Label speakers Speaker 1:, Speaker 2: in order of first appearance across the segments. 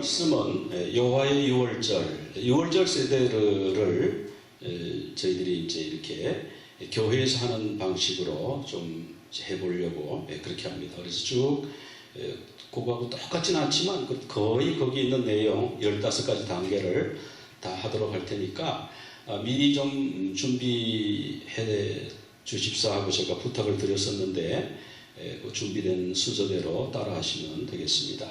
Speaker 1: 말씀은 여호와의 유월절 세대를 저희들이 이제 이렇게 교회에서 하는 방식으로 좀 해보려고 그렇게 합니다. 그래서 쭉 그거하고 똑같지는 않지만 거의 거기 있는 내용 15가지 단계를 다 하도록 할 테니까 미리 좀 준비해 주십사 하고 제가 부탁을 드렸었는데 그 준비된 순서대로 따라 하시면 되겠습니다.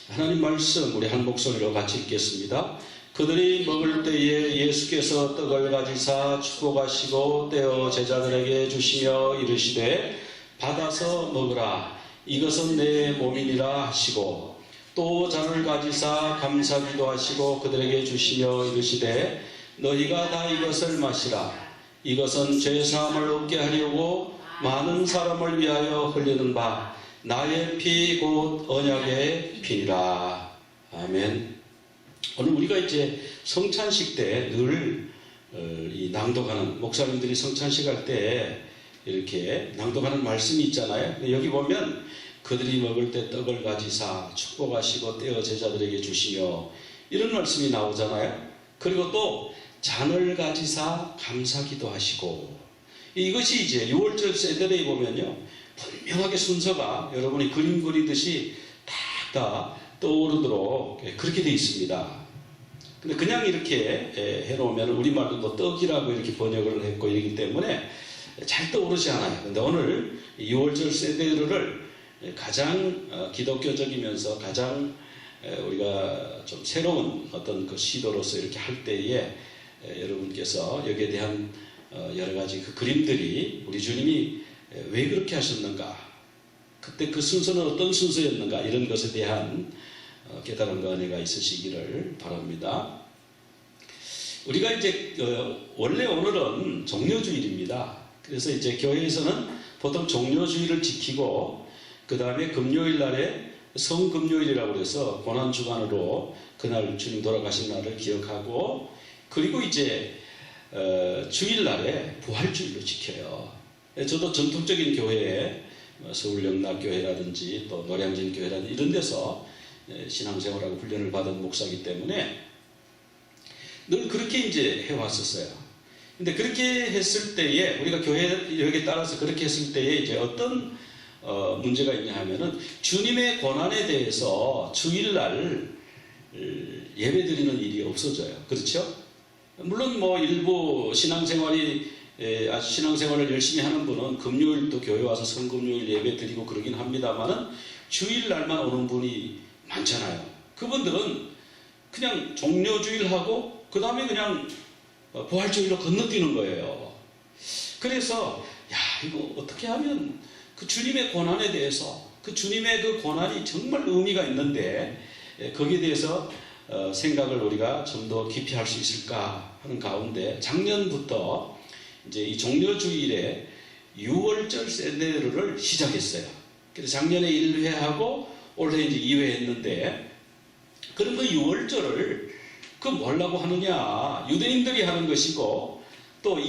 Speaker 1: 하나님 말씀 우리 한 목소리로 같이 읽겠습니다. 그들이 먹을 때에 예수께서 떡을 가지사 축복하시고 떼어 제자들에게 주시며 이르시되 받아서 먹으라 이것은 내 몸이니라 하시고 또 잔을 가지사 감사기도 하시고 그들에게 주시며 이르시되 너희가 다 이것을 마시라 이것은 죄사함을 얻게 하려고 많은 사람을 위하여 흘리는 바 나의 피 곧 언약의 피니라. 아멘. 오늘 우리가 이제 성찬식 때 늘 낭독하는 목사님들이 성찬식 할 때 이렇게 낭독하는 말씀이 있잖아요. 여기 보면 그들이 먹을 때 떡을 가지사 축복하시고 떼어 제자들에게 주시며 이런 말씀이 나오잖아요. 그리고 또 잔을 가지사 감사기도 하시고 이것이 이제 유월절 세대에 보면요 분명하게 순서가 여러분이 그림 그리듯이 다 떠오르도록 그렇게 되어 있습니다. 근데 그냥 이렇게 해놓으면 우리말도 뭐 떡이라고 이렇게 번역을 했고 이러기 때문에 잘 떠오르지 않아요. 근데 오늘 유월절 세대를 가장 기독교적이면서 가장 우리가 좀 새로운 어떤 그 시도로서 이렇게 할 때에 여러분께서 여기에 대한 여러 가지 그 그림들이 우리 주님이 왜 그렇게 하셨는가, 그때 그 순서는 어떤 순서였는가 이런 것에 대한 깨달음과 은혜가 있으시기를 바랍니다. 우리가 이제 원래 오늘은 종료주일입니다. 그래서 이제 교회에서는 보통 종료주일을 지키고 그 다음에 금요일 날에 성금요일이라고 해서 고난주간으로 그날 주님 돌아가신 날을 기억하고 그리고 이제 주일날에 부활주일로 지켜요. 저도 전통적인 교회에 서울영락교회라든지 또 노량진교회라든지 이런 데서 신앙생활하고 훈련을 받은 목사이기 때문에 늘 그렇게 이제 해왔었어요. 근데 그렇게 했을 때에 우리가 교회에 따라서 그렇게 했을 때에 이제 어떤 문제가 있냐 하면은 주님의 고난에 대해서 주일날 예배 드리는 일이 없어져요. 그렇죠? 물론 뭐 일부 신앙생활을 열심히 하는 분은 금요일도 교회 와서 성금요일 예배 드리고 그러긴 합니다만은 주일날만 오는 분이 많잖아요. 그분들은 그냥 종료주일하고 그 다음에 그냥 부활주일로 건너뛰는 거예요. 그래서 이거 어떻게 하면 그 주님의 고난에 대해서 그 주님의 그 고난이 정말 의미가 있는데 거기에 대해서 생각을 우리가 좀 더 깊이 할 수 있을까 하는 가운데 작년부터 이제 이 종료주일에 유월절 세대를 시작했어요. 그래서 작년에 1회하고 올해 이제 2회 했는데 그런 그 유월절을 그 뭐라고 하느냐 유대인들이 하는 것이고 또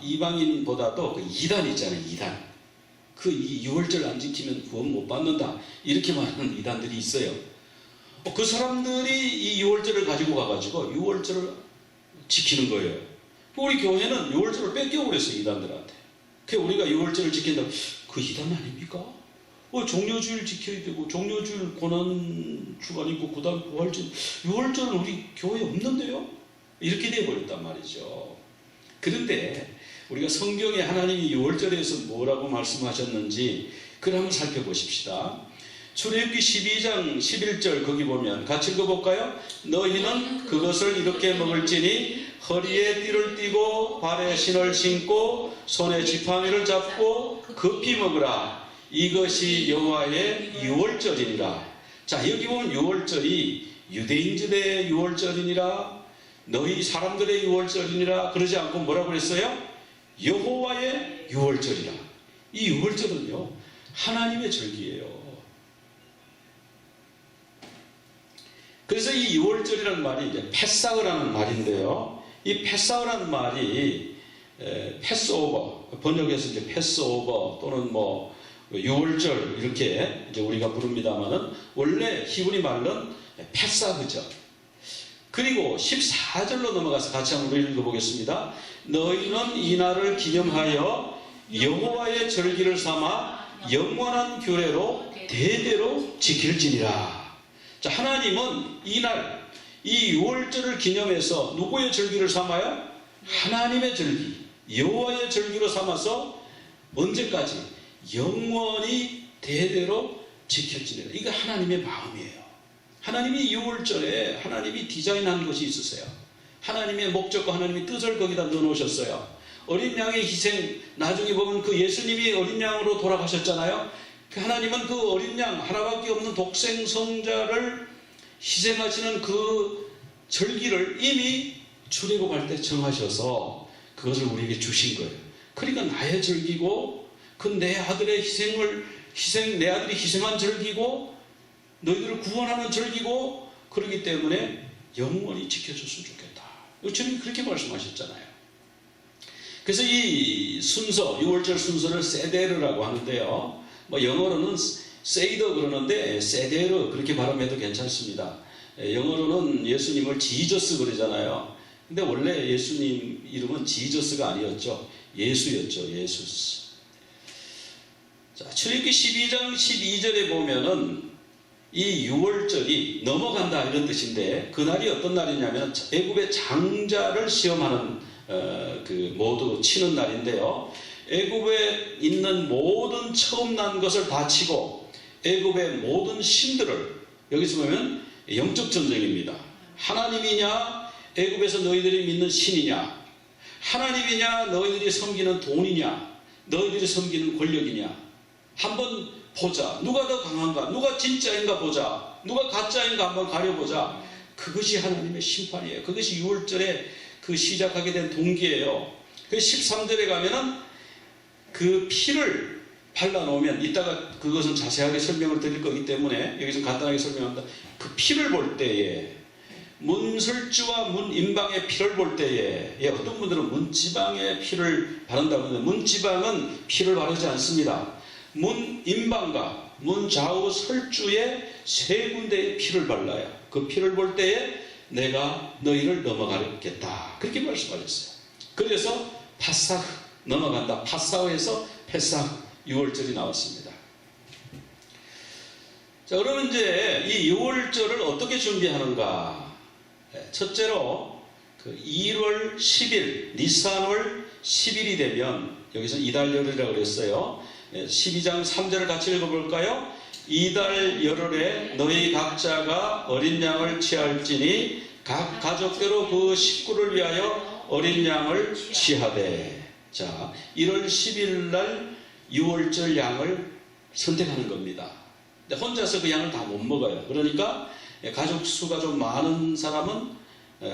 Speaker 1: 이방인보다도 그 이단 있잖아요. 이단 그 유월절 안 지키면 구원 못 받는다 이렇게 말하는 이단들이 있어요. 그 사람들이 이 유월절을 가지고 가가지고 유월절을 지키는 거예요. 우리 교회는 유월절을 뺏겨버렸어요. 이단들한테. 그래서 우리가 유월절을 지킨다고 그 이단 아닙니까? 종료주일 지켜야 되고 종료주일 고난주간 있고 그 다음 부활절 유월절은 우리 교회에 없는데요? 이렇게 되어버렸단 말이죠. 그런데 우리가 성경에 하나님이 유월절에서 뭐라고 말씀하셨는지 그걸 한번 살펴보십시다. 출애굽기 12장 11절 거기 보면 같이 읽어볼까요? 너희는 그것을 이렇게 먹을지니 허리에 띠를 띠고 발에 신을 신고 손에 지팡이를 잡고 급히 먹으라. 이것이 여호와의 유월절이니라. 자, 여기 보면 유월절이 유대인들의 유월절이니라 너희 사람들의 유월절이니라 그러지 않고 뭐라고 그랬어요? 여호와의 유월절이라. 이 유월절은요 하나님의 절기예요. 그래서 이 유월절이라는 말이 이제 패사흐라는 말인데요. 이 패사흐라는 말이 패스오버 번역해서 이제 패스오버 또는 뭐 유월절 이렇게 이제 우리가 부릅니다만은 원래 히브리 말은 패사그죠. 그리고 14절로 넘어가서 같이 한번 읽어보겠습니다. 너희는 이 날을 기념하여 여호와의 절기를 삼아 영원한 규례로 대대로 지킬지니라. 자, 하나님은 이날 이 6월절을 기념해서 누구의 절기를 삼아요? 하나님의 절기, 여호와의 절기로 삼아서 언제까지? 영원히 대대로 지켜지리라. 이거 하나님의 마음이에요. 하나님이 6월절에 하나님이 디자인한 것이 있으세요. 하나님의 목적과 하나님의 뜻을 거기다 넣어놓으셨어요. 어린 양의 희생, 나중에 보면 그 예수님이 어린 양으로 돌아가셨잖아요. 하나님은 그 어린 양 하나밖에 없는 독생 성자를 희생하시는 그 절기를 이미 출애굽할 때 정하셔서 그것을 우리에게 주신 거예요. 그러니까 나의 절기고 그 내 아들의 내 아들이 희생한 절기고 너희들을 구원하는 절기고 그렇기 때문에 영원히 지켜줬으면 좋겠다. 주님이 그렇게 말씀하셨잖아요. 그래서 이 순서, 6월절 순서를 세데르라고 하는데요. 뭐 영어로는 세이더 그러는데 세데르 그렇게 발음해도 괜찮습니다. 영어로는 예수님을 지저스 그러잖아요. 근데 원래 예수님 이름은 지저스가 아니었죠. 예수였죠. 예수스. 자, 출애굽기 12장 12절에 보면은 이 6월절이 넘어간다 이런 뜻인데 그날이 어떤 날이냐면 애굽의 장자를 시험하는 모두 치는 날인데요. 애굽에 있는 모든 처음 난 것을 다 치고 애굽의 모든 신들을 여기서 보면 영적 전쟁입니다. 하나님이냐 애굽에서 너희들이 믿는 신이냐 하나님이냐 너희들이 섬기는 돈이냐 너희들이 섬기는 권력이냐 한번 보자. 누가 더 강한가 누가 진짜인가 보자. 누가 가짜인가 한번 가려보자. 그것이 하나님의 심판이에요. 그것이 6월절에 그 시작하게 된 동기예요. 그 13절에 가면은 그 피를 발라놓으면 이따가 그것은 자세하게 설명을 드릴 거기 때문에 여기서 간단하게 설명합니다. 그 피를 볼 때에 문설주와 문인방의 피를 볼 때에 어떤 분들은 문지방의 피를 바른다고 하는데 문지방은 피를 바르지 않습니다. 문인방과 문좌우 설주의 세 군데의 피를 발라요. 그 피를 볼 때에 내가 너희를 넘어가겠다. 그렇게 말씀하셨어요. 그래서 파사흐 넘어간다. 파사흐에서 페사흐 6월절이 나왔습니다. 자, 그러면 이제 이 6월절을 어떻게 준비하는가? 첫째로 그 1월 10일 니산월 10일이 되면 여기서 이달열이라고 그랬어요. 12장 3절을 같이 읽어볼까요? 이달 열흘에 너희 각자가 어린 양을 취할지니 각 가족대로 그 식구를 위하여 어린 양을 취하되. 자, 1월 10일 날 6월절 양을 선택하는 겁니다. 근데 혼자서 그 양을 다 못 먹어요. 그러니까 가족 수가 좀 많은 사람은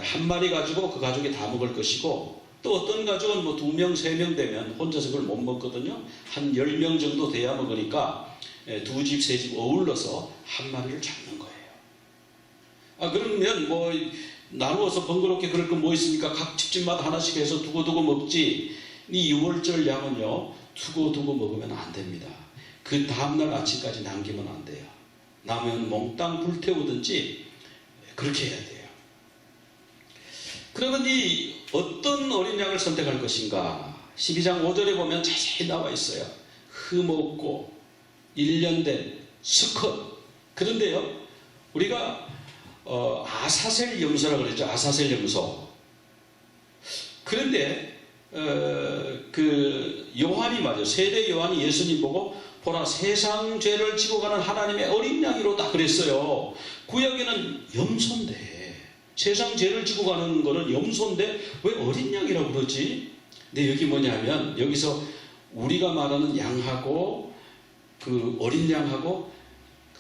Speaker 1: 한 마리 가지고 그 가족이 다 먹을 것이고 또 어떤 가족은 뭐 2명, 3명 되면 혼자서 그걸 못 먹거든요. 한 10명 정도 돼야 먹으니까 2집, 3집 어울러서 한 마리를 잡는 거예요. 그러면 뭐 나누어서 번거롭게 그럴 거 뭐 있습니까? 각 집집마다 하나씩 해서 두고두고 먹지. 이 6월절 양은요 두고두고 먹으면 안 됩니다. 그 다음날 아침까지 남기면 안 돼요. 남으면 몽땅 불태우든지 그렇게 해야 돼요. 그러면 이 어떤 어린 양을 선택할 것인가? 12장 5절에 보면 자세히 나와 있어요. 흠없고 1년 된 수컷. 그런데요 우리가 아사셀 염소라고 그러죠. 아사셀 염소. 그런데 그 요한이 말이죠. 세례 요한이 예수님 보고 보라 세상 죄를 지고 가는 하나님의 어린 양이로다 그랬어요. 구약에는 염소인데 세상 죄를 지고 가는 거는 염소인데 왜 어린 양이라고 그러지? 근데 여기 뭐냐면 여기서 우리가 말하는 양하고 그 어린 양하고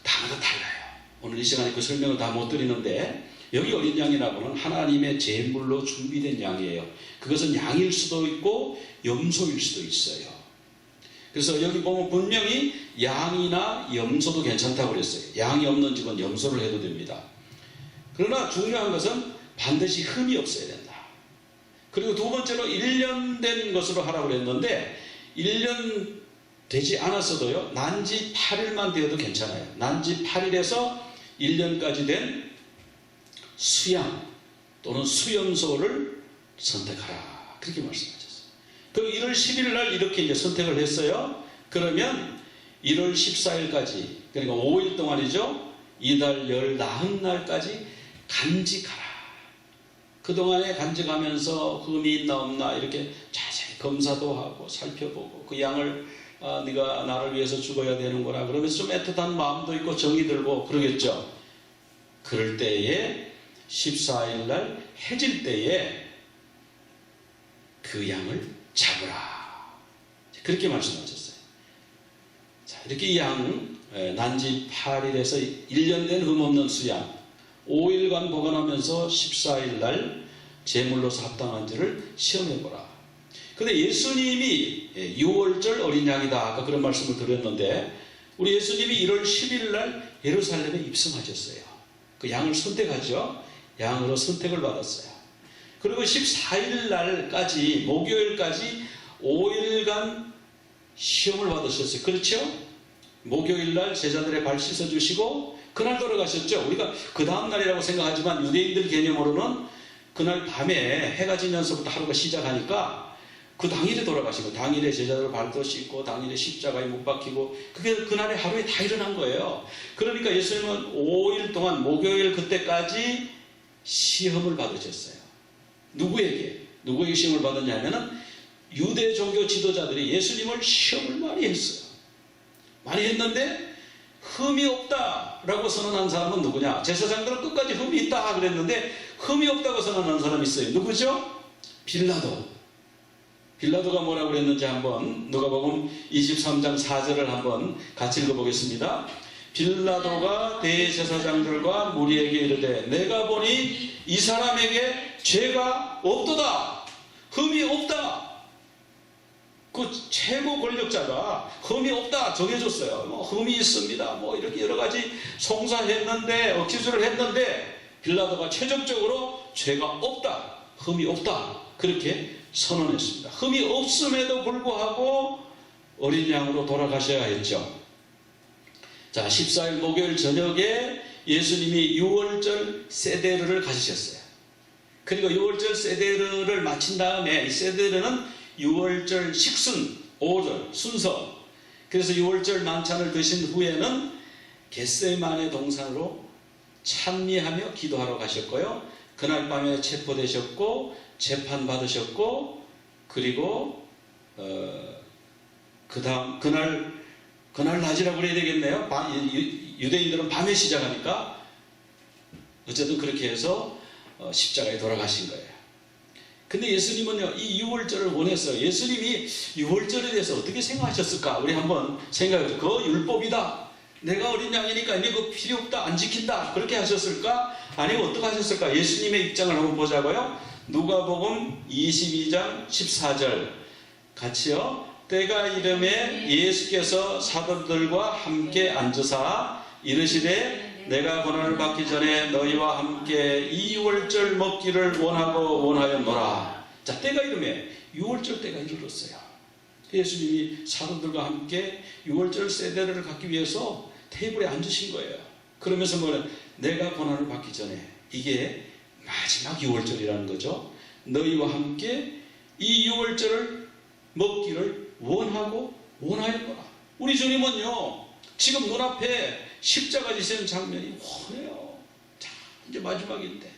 Speaker 1: 단어가 달라요. 오늘 이 시간에 그 설명을 다 못 드리는데 여기 어린 양이라고는 하나님의 제물로 준비된 양이에요. 그것은 양일 수도 있고 염소일 수도 있어요. 그래서 여기 보면 분명히 양이나 염소도 괜찮다고 그랬어요. 양이 없는 집은 염소를 해도 됩니다. 그러나 중요한 것은 반드시 흠이 없어야 된다. 그리고 두 번째로 1년 된 것으로 하라고 그랬는데 1년 되지 않았어도요. 난지 8일만 되어도 괜찮아요. 난지 8일에서 1년까지 된 수양 또는 수염소를 선택하라. 그렇게 말씀하셨어요. 그럼 1월 10일 날 이렇게 이제 선택을 했어요. 그러면 1월 14일까지, 그러니까 5일 동안이죠. 이달 열 나흔 날까지 간직하라. 그동안에 간직하면서 흠이 있나 없나 이렇게 자세히 검사도 하고 살펴보고, 그 양을 네가 나를 위해서 죽어야 되는구나 그러면서 좀 애틋한 마음도 있고 정이 들고 그러겠죠. 그럴 때에 14일 날 해질 때에 그 양을 잡으라. 그렇게 말씀하셨어요. 자, 이렇게 이 양 난지 8일에서 1년 된 흠없는 수양 5일간 보관하면서 14일 날 제물로서 합당한지를 시험해보라. 근데 예수님이 6월절 어린 양이다. 아까 그런 말씀을 드렸는데 우리 예수님이 1월 10일 날 예루살렘에 입성하셨어요. 그 양을 선택하죠. 양으로 선택을 받았어요. 그리고 14일 날까지 목요일까지 5일간 시험을 받으셨어요. 그렇죠? 목요일 날 제자들의 발 씻어주시고 그날 돌아가셨죠. 우리가 그 다음 날이라고 생각하지만 유대인들 개념으로는 그날 밤에 해가 지면서부터 하루가 시작하니까 그 당일에 돌아가시고 당일에 제자들 발도 씻고 당일에 십자가에 못 박히고 그게 그날의 하루에 다 일어난 거예요. 그러니까 예수님은 5일 동안 목요일 그때까지 시험을 받으셨어요. 누구에게 시험을 받았냐면은 유대 종교 지도자들이 예수님을 시험을 많이 했어요. 많이 했는데 흠이 없다라고 선언한 사람은 누구냐? 제사장들은 끝까지 흠이 있다 그랬는데 흠이 없다고 선언한 사람이 있어요. 누구죠? 빌라도가 뭐라고 그랬는지 한번 누가복음 23장 4절을 한번 같이 읽어보겠습니다. 빌라도가 대제사장들과 무리에게 이르되 내가 보니 이 사람에게 죄가 없도다. 흠이 없다. 그 최고 권력자가 흠이 없다 정해줬어요. 흠이 있습니다. 이렇게 여러 가지 송사했는데 억지주를 했는데 빌라도가 최종적으로 죄가 없다. 흠이 없다. 그렇게 선언했습니다. 흠이 없음에도 불구하고 어린 양으로 돌아가셔야 했죠. 자, 14일 목요일 저녁에 예수님이 6월절 세데르를 가지셨어요. 그리고 6월절 세데르를 마친 다음에 이 세데르는 6월절 식순 5절 순서. 그래서 6월절 만찬을 드신 후에는 겟세마네 동산으로 찬미하며 기도하러 가셨고요. 그날 밤에 체포되셨고 재판받으셨고 그리고 그날 낮이라고 그래야 되겠네요. 유대인들은 밤에 시작하니까 어쨌든 그렇게 해서 십자가에 돌아가신 거예요. 근데 예수님은요 이 6월절을 원했어요. 예수님이 6월절에 대해서 어떻게 생각하셨을까? 우리 한번 생각해보죠. 그거 율법이다. 내가 어린 양이니까 이제 그거 필요 없다. 안 지킨다. 그렇게 하셨을까? 아니면 어떻게 하셨을까? 예수님의 입장을 한번 보자고요. 누가복음 22장 14절 같이요. 때가 이름에 예수께서 사도들과 함께 앉으사 이르시되 내가 고난을 받기 전에 너희와 함께 이 6월절 먹기를 원하였노라. 자, 때가 이름에 6월절 때가 이르렀어요. 예수님이 사도들과 함께 6월절 세대를 갖기 위해서 테이블에 앉으신 거예요. 그러면서 내가 고난을 받기 전에 이게 마지막 6월절이라는 거죠. 너희와 함께 이 6월절을 먹기를 원하였노라. 우리 주님은요 지금 눈앞에 십자가 지시는 장면이 훤해요. 자, 이제 마지막인데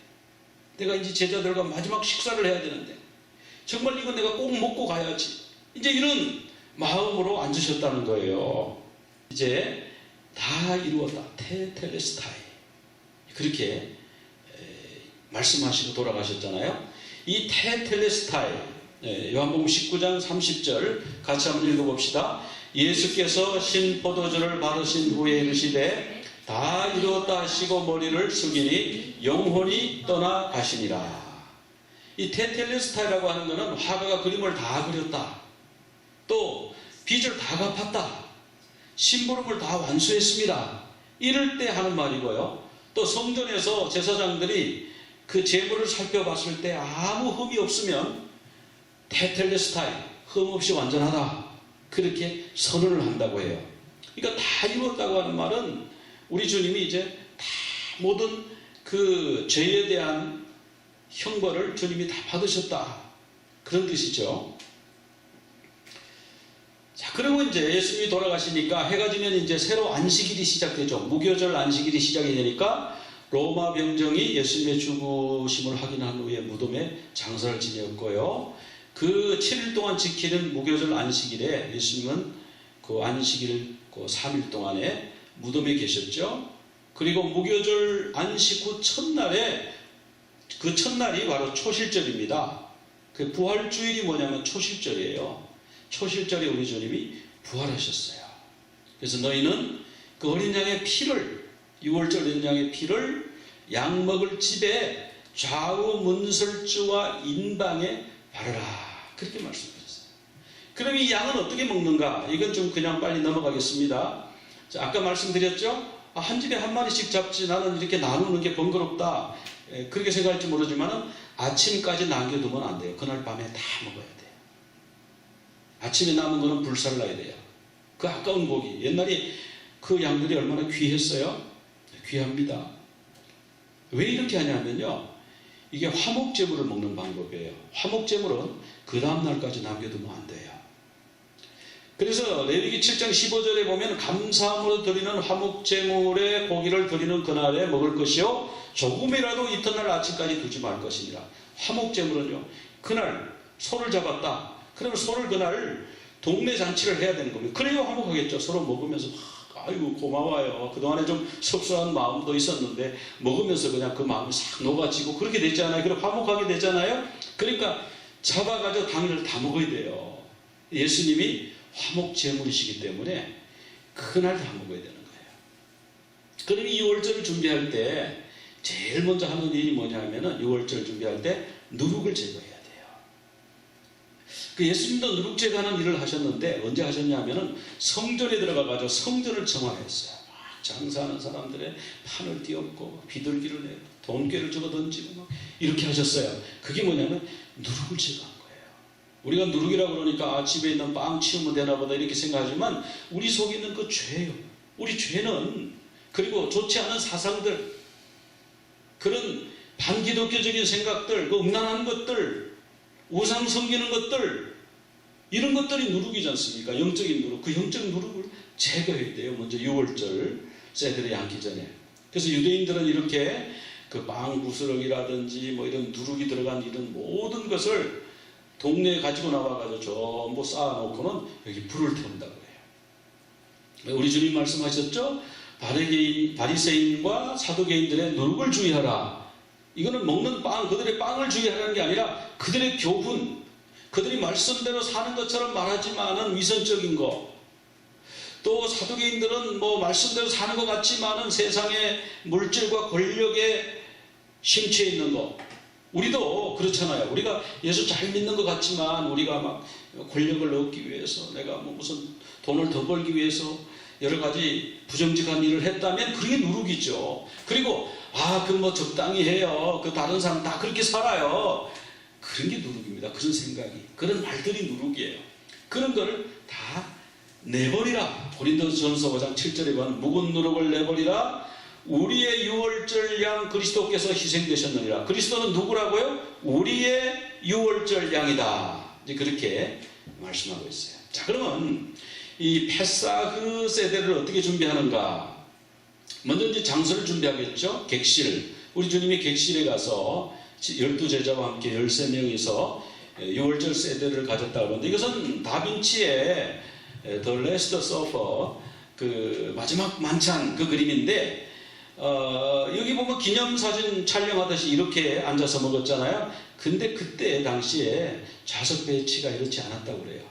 Speaker 1: 내가 이제 제자들과 마지막 식사를 해야 되는데 정말 이건 내가 꼭 먹고 가야지. 이제 이런 마음으로 앉으셨다는 거예요. 이제 다 이루었다. 테텔레스타이 그렇게 말씀하시고 돌아가셨잖아요. 이 테텔레스타이 요한복음 19장 30절 같이 한번 읽어봅시다. 예수께서 신포도주를 받으신 후에 이르시되 다 이루었다 하시고 머리를 숙이니 영혼이 떠나가시니라. 이 테텔레스타이라고 하는 것은 화가가 그림을 다 그렸다. 또 빚을 다 갚았다. 심부름을 다 완수했습니다. 이럴 때 하는 말이고요. 또 성전에서 제사장들이 그 제물을 살펴봤을 때 아무 흠이 없으면 테텔레스타이, 흠 없이 완전하다. 그렇게 선언을 한다고 해요. 그러니까 다 이루었다고 하는 말은 우리 주님이 이제 다 모든 그 죄에 대한 형벌을 주님이 다 받으셨다. 그런 뜻이죠. 자, 그리고 이제 예수님이 돌아가시니까 해가 지면 이제 새로 안식일이 시작되죠. 무교절 안식일이 시작이 되니까 로마 병정이 예수님의 죽으심을 확인한 후에 무덤에 장사를 지냈고요. 그 7일 동안 지키는 무교절 안식일에 예수님은 그 안식일 그 3일 동안에 무덤에 계셨죠. 그리고 무교절 안식 후 첫날에 그 첫날이 바로 초실절입니다. 그 부활주일이 뭐냐면 초실절이에요. 초실절에 우리 주님이 부활하셨어요. 그래서 너희는 그 어린 양의 피를 6월절 어린 양의 피를 양 먹을 집에 좌우 문설주와 인방에 바르라. 그렇게 말씀하셨어요. 그럼 이 양은 어떻게 먹는가? 이건 좀 그냥 빨리 넘어가겠습니다. 자, 아까 말씀드렸죠? 한 집에 한 마리씩 잡지 나는 이렇게 나누는 게 번거롭다. 그렇게 생각할지 모르지만 아침까지 남겨두면 안 돼요. 그날 밤에 다 먹어야 돼요. 아침에 남은 거는 불살라야 돼요. 그 아까운 고기. 옛날에 그 양들이 얼마나 귀했어요? 귀합니다. 왜 이렇게 하냐면요. 이게 화목제물을 먹는 방법이에요. 화목제물은 그 다음날까지 남겨두면 안 돼요. 그래서 레위기 7장 15절에 보면 감사함으로 드리는 화목제물의 고기를 드리는 그날에 먹을 것이요 조금이라도 이튿날 아침까지 두지 말 것이니라. 화목제물은요 그날 소를 잡았다. 그러면 소를 그날 동네 잔치를 해야 되는 겁니다. 그래야 화목하겠죠. 서로 먹으면서 아이고 고마워요. 그동안에 좀 섭섭한 마음도 있었는데 먹으면서 그냥 그 마음이 싹 녹아지고 그렇게 됐잖아요. 그럼 화목하게 되잖아요. 그러니까 잡아가지고 당일을 다 먹어야 돼요. 예수님이 화목제물이시기 때문에 그날 다 먹어야 되는 거예요. 그럼 이 6월절을 준비할 때 제일 먼저 하는 일이 뭐냐면은 6월절 준비할 때 누룩을 제거해야 돼요. 그 예수님도 누룩 제거하는 일을 하셨는데 언제 하셨냐면은 성전에 들어가가지고 성전을 정화했어요. 막 장사하는 사람들의 판을 띄웠고 비둘기를 내고 돈꾀를 집어 던지고 막 이렇게 하셨어요. 그게 뭐냐면 누룩을 제거한 거예요. 우리가 누룩이라고 그러니까 집에 있는 빵 치우면 되나 보다 이렇게 생각하지만 우리 속에 있는 그 죄예요. 우리 죄는 그리고 좋지 않은 사상들 그런 반기독교적인 생각들 그 음란한 것들 우상 섬기는 것들 이런 것들이 누룩이지 않습니까? 영적인 누룩. 그 영적 누룩을 제거해야 돼요. 먼저 6월절 세들이 앉기 전에. 그래서 유대인들은 이렇게 그 빵 부스러기라든지 뭐 이런 누룩이 들어간 이런 모든 것을 동네에 가지고 나와가지고 전부 쌓아놓고는 여기 불을 태운다고 해요. 우리 주님 말씀하셨죠? 바리새인과 사두개인들의 누룩을 주의하라. 이거는 먹는 빵, 그들의 빵을 주의하라는 게 아니라 그들의 교훈, 그들이 말씀대로 사는 것처럼 말하지만은 위선적인 거. 또 사두개인들은 뭐 말씀대로 사는 것 같지만은 세상의 물질과 권력에 심취해 있는 거. 우리도 그렇잖아요. 우리가 예수 잘 믿는 것 같지만 우리가 막 권력을 얻기 위해서 내가 뭐 무슨 돈을 더 벌기 위해서 여러 가지 부정직한 일을 했다면 그게 누룩이죠. 그리고 그 뭐 적당히 해요. 그 다른 사람 다 그렇게 살아요. 그런 게 누룩입니다. 그런 생각이. 그런 말들이 누룩이에요. 그런 거를 다 내버리라. 고린도전서 5장 7절에 보면 묵은 누룩을 내버리라. 우리의 6월절 양 그리스도께서 희생되셨느니라. 그리스도는 누구라고요? 우리의 6월절 양이다. 이제 그렇게 말씀하고 있어요. 자, 그러면 이 페사흐 세대를 어떻게 준비하는가? 먼저 이제 장소를 준비하겠죠. 객실. 우리 주님이 객실에 가서 12제자와 함께 13명이서 6월절 세대를 가졌다고 하는데 이것은 다빈치의 The Last Supper 그 마지막 만찬 그 그림인데 여기 보면 기념사진 촬영하듯이 이렇게 앉아서 먹었잖아요. 근데 그때 당시에 좌석 배치가 이렇지 않았다고 그래요.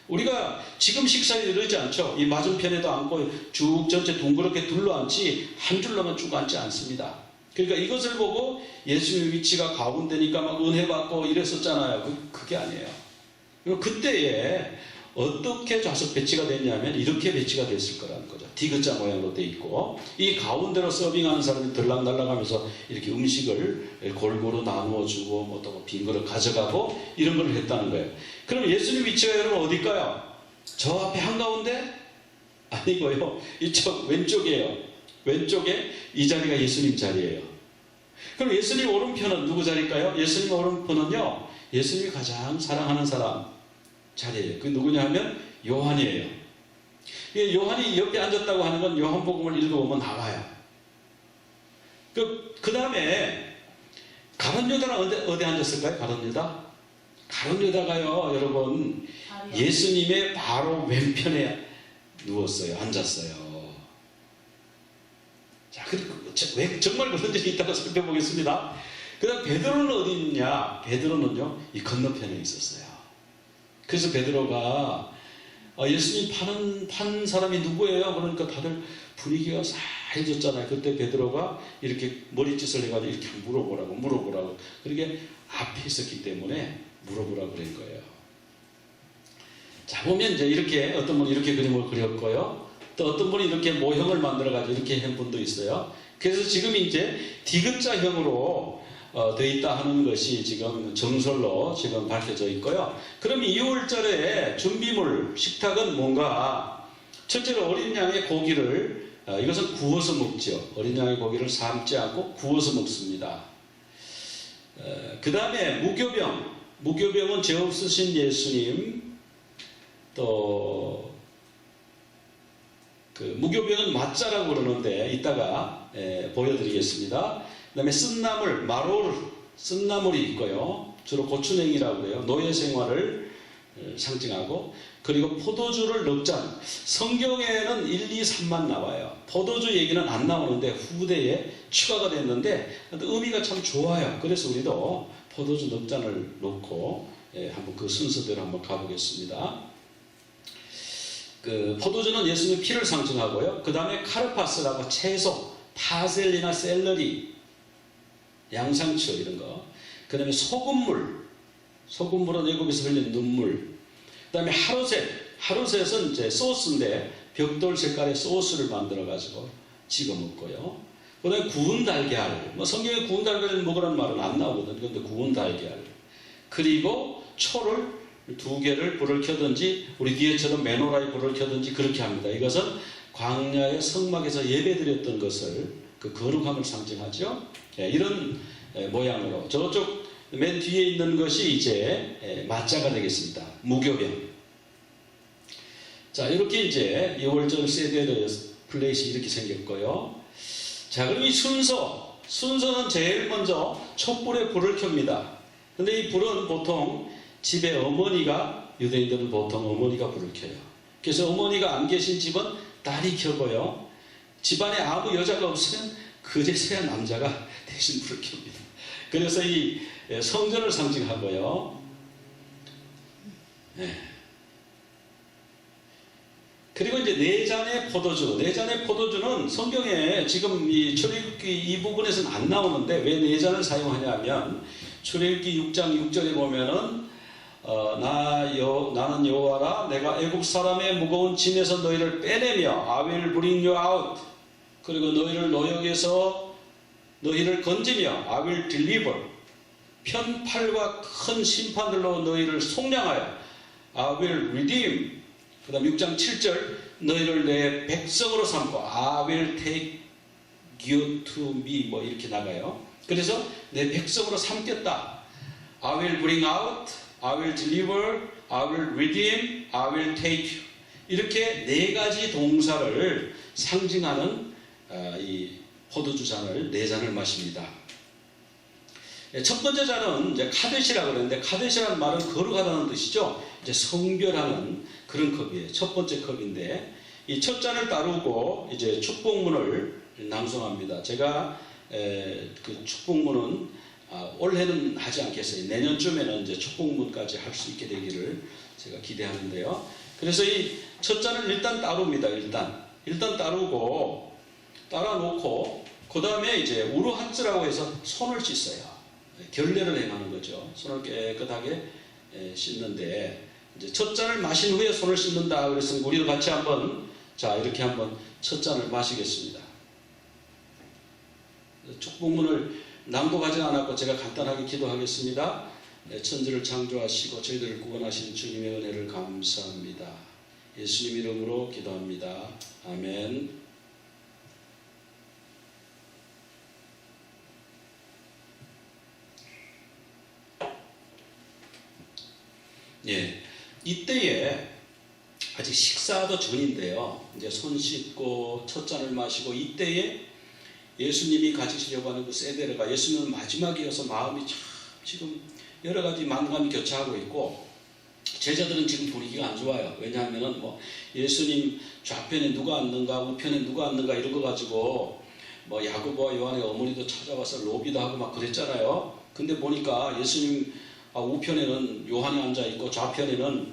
Speaker 1: 우리가 지금 식사에 이러지 않죠. 이 맞은편에도 앉고 쭉 전체 둥그렇게 둘러앉지 한 줄로만 쭉 앉지 않습니다. 그러니까 이것을 보고 예수님의 위치가 가운데니까 막 은혜 받고 이랬었잖아요. 그게 아니에요. 그리고 그때에 어떻게 좌석 배치가 됐냐면 이렇게 배치가 됐을 거라는 거죠. 디귿자 모양으로 돼 있고 이 가운데로 서빙하는 사람이 들락날락하면서 이렇게 음식을 골고루 나누어 주고 뭐 또 빈 그릇 가져가고 이런 걸 했다는 거예요. 그럼 예수님 위치가 여러분 어딜까요? 저 앞에 한가운데? 아니고요. 이쪽 왼쪽이에요. 왼쪽에 이 자리가 예수님 자리예요. 그럼 예수님 오른편은 누구 자리일까요? 예수님 오른편은요, 예수님이 가장 사랑하는 사람 자리예요. 그 누구냐 하면 요한이에요. 요한이 옆에 앉았다고 하는 건 요한복음을 읽어보면 나와요. 그 다음에 가룟 유다는 어디 앉았을까요? 가룟 유다? 가룟 유다가요, 여러분, 예수님의 바로 왼편에 누웠어요. 앉았어요. 자, 왜 정말 그런 적이 있다고 살펴보겠습니다. 그 다음 베드로는 어디 있냐? 베드로는요, 이 건너편에 있었어요. 그래서 베드로가 예수님 판 사람이 누구예요? 그러니까 다들 분위기가 싸해졌잖아요. 그때 베드로가 이렇게 머리짓을 해가지고 이렇게 물어보라고. 그러게 앞에 있었기 때문에 물어보라고 그런 거예요. 자, 보면 이제 이렇게 어떤 분이 이렇게 그림을 그렸고요. 또 어떤 분이 이렇게 모형을 만들어가지고 이렇게 한 분도 있어요. 그래서 지금 이제 디귿자형으로 되어 있다 하는 것이 지금 정설로 지금 밝혀져 있고요. 그럼 2월절에 준비물, 식탁은 뭔가? 첫째로 어린 양의 고기를, 이것은 구워서 먹죠. 어린 양의 고기를 삶지 않고 구워서 먹습니다. 그 다음에 무교병은 죄 없으신 예수님, 또 그 무교병은 맞자라고 그러는데 이따가 보여드리겠습니다. 그 다음에 쓴나물, 쓴나물이 있고요. 주로 고추냉이라고 그래요. 노예 생활을 상징하고, 그리고 포도주를 넉잔. 성경에는 1, 2, 3만 나와요. 포도주 얘기는 안 나오는데 후대에 추가가 됐는데 의미가 참 좋아요. 그래서 우리도 포도주 넉잔을 놓고 한번 그 순서대로 한번 가보겠습니다. 그 포도주는 예수님의 피를 상징하고요. 그 다음에 카르파스라고 채소, 파셀리나 샐러리, 양상추 이런 거. 그 다음에 소금물은 애굽에서 흘린 눈물. 그 다음에 하루셋은 이제 소스인데 벽돌 색깔의 소스를 만들어 가지고 찍어 먹고요. 그 다음에 구운 달걀. 성경에 구운 달걀을 먹으라는 말은 안 나오거든요. 그런데 구운 달걀. 그리고 초를 2개를 불을 켜든지 우리 뒤에처럼 메노라에 불을 켜든지 그렇게 합니다. 이것은 광야의 성막에서 예배드렸던 것을, 그 거룩함을 상징하죠. 이런 모양으로 저쪽 맨 뒤에 있는 것이 이제 맞자가 되겠습니다. 무교병. 자, 이렇게 이제 2월절 세대의 플레이시 이렇게 생겼고요. 자, 그럼 이 순서는 제일 먼저 촛불에 불을 켭니다. 근데 이 불은 보통 집에 어머니가, 유대인들은 보통 어머니가 불을 켜요. 그래서 어머니가 안 계신 집은 딸이 켜고요. 집안에 아무 여자가 없으면 그제서야 남자가 대신 불을 켭니다. 그래서 이 성전을 상징하고요. 그리고 이제 네 잔의 포도주는 성경에 지금 이 출애굽기 이 부분에서는 안 나오는데 왜 네 잔을 사용하냐면 출애굽기 6장 6절에 보면은 나는 여호와라, 내가 애굽 사람의 무거운 짐에서 너희를 빼내며 I will bring you out. 그리고 너희를 노역에서 너희를 건지며 I will deliver. 편팔과 큰 심판들로 너희를 속량하여 I will redeem. 그 다음 6장 7절 너희를 내 백성으로 삼고 I will take you to me. 뭐 이렇게 나가요. 그래서 내 백성으로 삼겠다. I will bring out, I will deliver, I will redeem, I will take you. 이렇게 네 가지 동사를 상징하는 이 포도주 잔을 네 잔을 마십니다. 첫 번째 잔은 이제 카데시라고 그러는데, 카데시라는 말은 거룩하다는 뜻이죠. 이제 성별하는 그런 컵이에요. 첫 번째 컵인데, 이 첫 잔을 따르고 이제 축복문을 낭송합니다. 제가 그 축복문은 올해는 하지 않겠어요. 내년쯤에는 이제 축복문까지 할 수 있게 되기를 제가 기대하는데요. 그래서 이 첫 잔을 일단 따릅니다. 일단 따르고 따라놓고 그 다음에 이제 우르하츠라고 해서 손을 씻어요. 결례를 행하는 거죠. 손을 깨끗하게 씻는데, 이제 첫 잔을 마신 후에 손을 씻는다. 그래서 우리도 같이 한번 이렇게 한번 첫 잔을 마시겠습니다. 축복문을 낭독하지 않았고 제가 간단하게 기도하겠습니다. 천지를 창조하시고 저희들을 구원하신 주님의 은혜를 감사합니다. 예수님 이름으로 기도합니다. 아멘. 예, 이때에 아직 식사도 전인데요. 이제 손 씻고 첫 잔을 마시고 이때에 예수님이 가지시려고 하는 그 세데르가 예수님은 마지막이어서 마음이 참 지금 여러 가지 만감이 교차하고 있고 제자들은 지금 분위기가 안 좋아요. 왜냐하면은 뭐 예수님 좌편에 누가 앉는가 우편에 누가 앉는가 이런 거 가지고 뭐 야고보와 요한의 어머니도 찾아와서 로비도 하고 막 그랬잖아요. 근데 보니까 예수님 우편에는 요한이 앉아 있고 좌편에는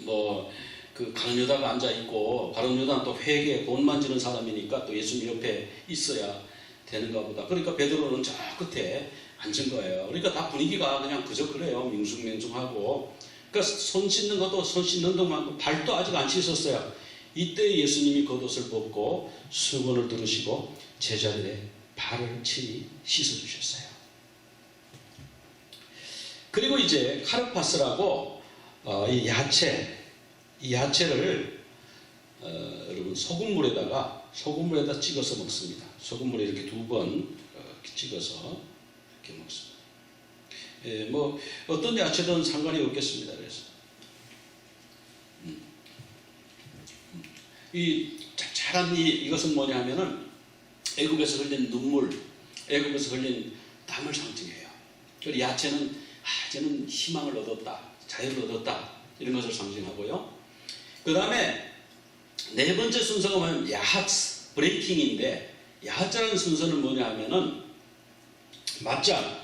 Speaker 1: 뭐 그 가룟유다가 앉아 있고 가룟유다는 또 회개에 돈 만지는 사람이니까 또 예수님 옆에 있어야 되는가 보다. 그러니까 베드로는 저 끝에 앉은 거예요. 그러니까 다 분위기가 그냥 그저 그래요. 밍숭맹숭하고. 그러니까 손 씻는 것도 손 씻는 동안 발도 아직 안 씻었어요. 이때 예수님이 겉옷을 벗고 수건을 두르시고 제자들의 발을 친히 씻어주셨어요. 그리고 이제 카르파스라고 이 야채를 여러분 소금물에다 찍어서 먹습니다. 소금물에 이렇게 2번 찍어서 이렇게 먹습니다. 예, 뭐 어떤 야채든 상관이 없겠습니다. 그래서 이 자잘한 이것은 뭐냐면은 애굽에서 흘린 눈물, 애굽에서 흘린 땀을 상징해요. 그리고 야채는 쟤는 희망을 얻었다, 자유를 얻었다 이런 것을 상징하고요. 그 다음에 네 번째 순서가 뭐냐면 야하츠, 브레이킹인데 야하츠라는 순서는 뭐냐 하면은 맞자.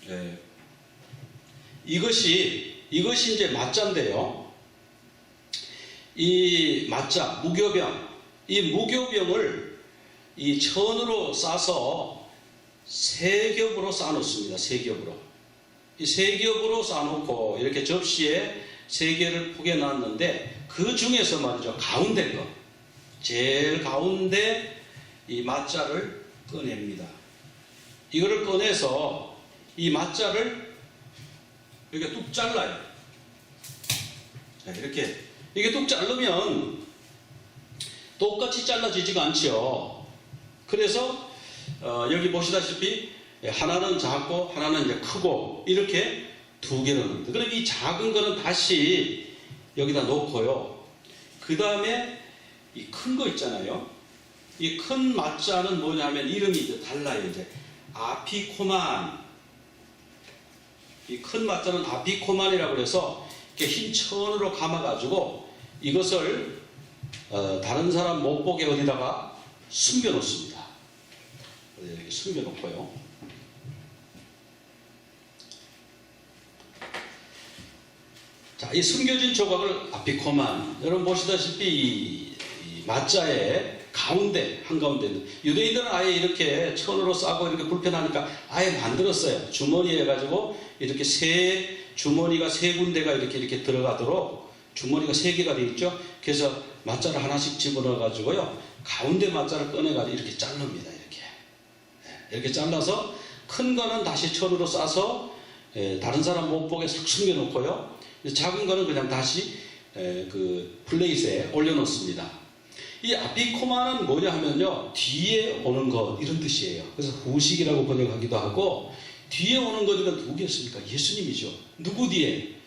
Speaker 1: 네. 이것이 이제 맞자인데요. 이 맞자, 무교병, 이 무교병을 이 천으로 싸서 세 겹으로 쌓아놓습니다. 세 겹으로. 이 세 겹으로 쌓아놓고 이렇게 접시에 세 개를 포개 놨는데 그 중에서 말이죠. 가운데 거. 제일 가운데 이 맞자를 꺼냅니다. 이거를 꺼내서 이 맞자를 이렇게 뚝 잘라요. 자, 이렇게. 이게 뚝 자르면 똑같이 잘라지지가 않죠. 그래서 여기 보시다시피 하나는 작고 하나는 이제 크고 이렇게 2개로 넣습니다. 그럼 이 작은 거는 다시 여기다 놓고요. 그 다음에 이 큰 거 있잖아요. 이 큰 맞자는 뭐냐면 이름이 이제 달라요. 이제 아피코만. 이 큰 맞자는 아피코만이라고 해서 이렇게 흰 천으로 감아가지고 이것을 다른 사람 못 보게 어디다가 숨겨 놓습니다. 이렇게 숨겨 놓고요. 자, 이 숨겨진 조각을 아피코만. 여러분 보시다시피 이 맞자의 가운데, 한가운데 있는 유대인들은 아예 이렇게 천으로 싸고 이렇게 불편하니까 아예 만들었어요. 주머니 해가지고 이렇게 주머니가 세 군데가 이렇게 들어가도록 주머니가 3개가 되어 있죠. 그래서 맞자를 하나씩 집어넣어가지고요. 가운데 맞자를 꺼내가지고 이렇게 자릅니다. 이렇게 잘라서 큰 거는 다시 천으로 싸서 다른 사람 못 보게 싹 숨겨놓고요. 작은 거는 그냥 다시 그 플레이트에 올려놓습니다. 이 아피코마는 뭐냐 하면요. 뒤에 오는 것 이런 뜻이에요. 그래서 후식이라고 번역하기도 하고 뒤에 오는 것이가 누구겠습니까? 예수님이죠. 누구 뒤에?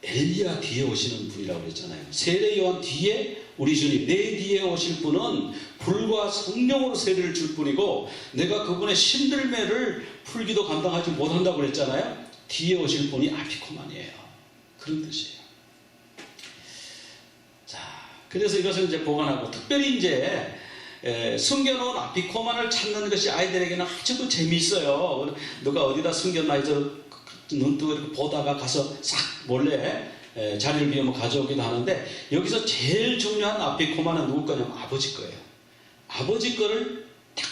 Speaker 1: 엘리야 뒤에 오시는 분이라고 그랬잖아요. 세례 요한 뒤에 우리 주님, 내 뒤에 오실 분은 불과 성령으로 세례를 줄 뿐이고 내가 그분의 신들매를 풀기도 감당하지 못한다고 그랬잖아요. 뒤에 오실 분이 아피코만이에요. 그런 뜻이에요. 자, 그래서 이것을 이제 보관하고 특별히 이제 숨겨놓은 아피코만을 찾는 것이 아이들에게는 아주 재미있어요. 누가 어디다 숨겼나 해서 눈뜨고 이렇게 보다가 가서 싹 몰래 자리를 비우면 가져오기도 하는데 여기서 제일 중요한 아피코만은 누구 거냐면 아버지 거예요. 아버지 거를 딱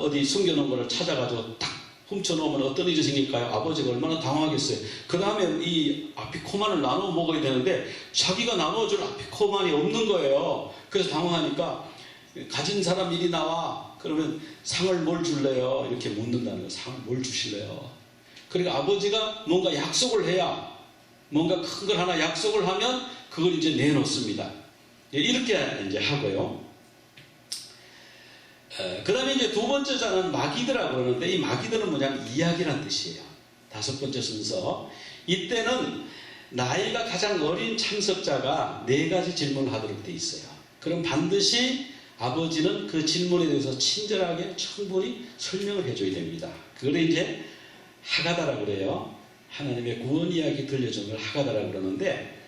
Speaker 1: 어디 숨겨놓은 거를 찾아가지고 딱 훔쳐놓으면 어떤 일이 생길까요? 아버지가 얼마나 당황하겠어요. 그 다음에 이 아피코만을 나눠 먹어야 되는데 자기가 나눠줄 아피코만이 없는 거예요. 그래서 당황하니까 가진 사람 이리 나와. 그러면 상을 뭘 줄래요? 이렇게 묻는다는 거예요. 상을 뭘 주실래요? 그러니까 아버지가 뭔가 약속을 해야 뭔가 큰 걸 하나 약속을 하면 그걸 이제 내놓습니다. 이렇게 이제 하고요. 그 다음에 이제 두 번째 자는 마기드라고 그러는데, 이 마기드는 뭐냐면 이야기란 뜻이에요. 다섯 번째 순서. 이때는 나이가 가장 어린 참석자가 네 가지 질문을 하도록 돼 있어요. 그럼 반드시 아버지는 그 질문에 대해서 친절하게 충분히 설명을 해줘야 됩니다. 그걸 이제 하가다라고 그래요. 하나님의 구원 이야기 들려주는 걸 하가다라고 그러는데,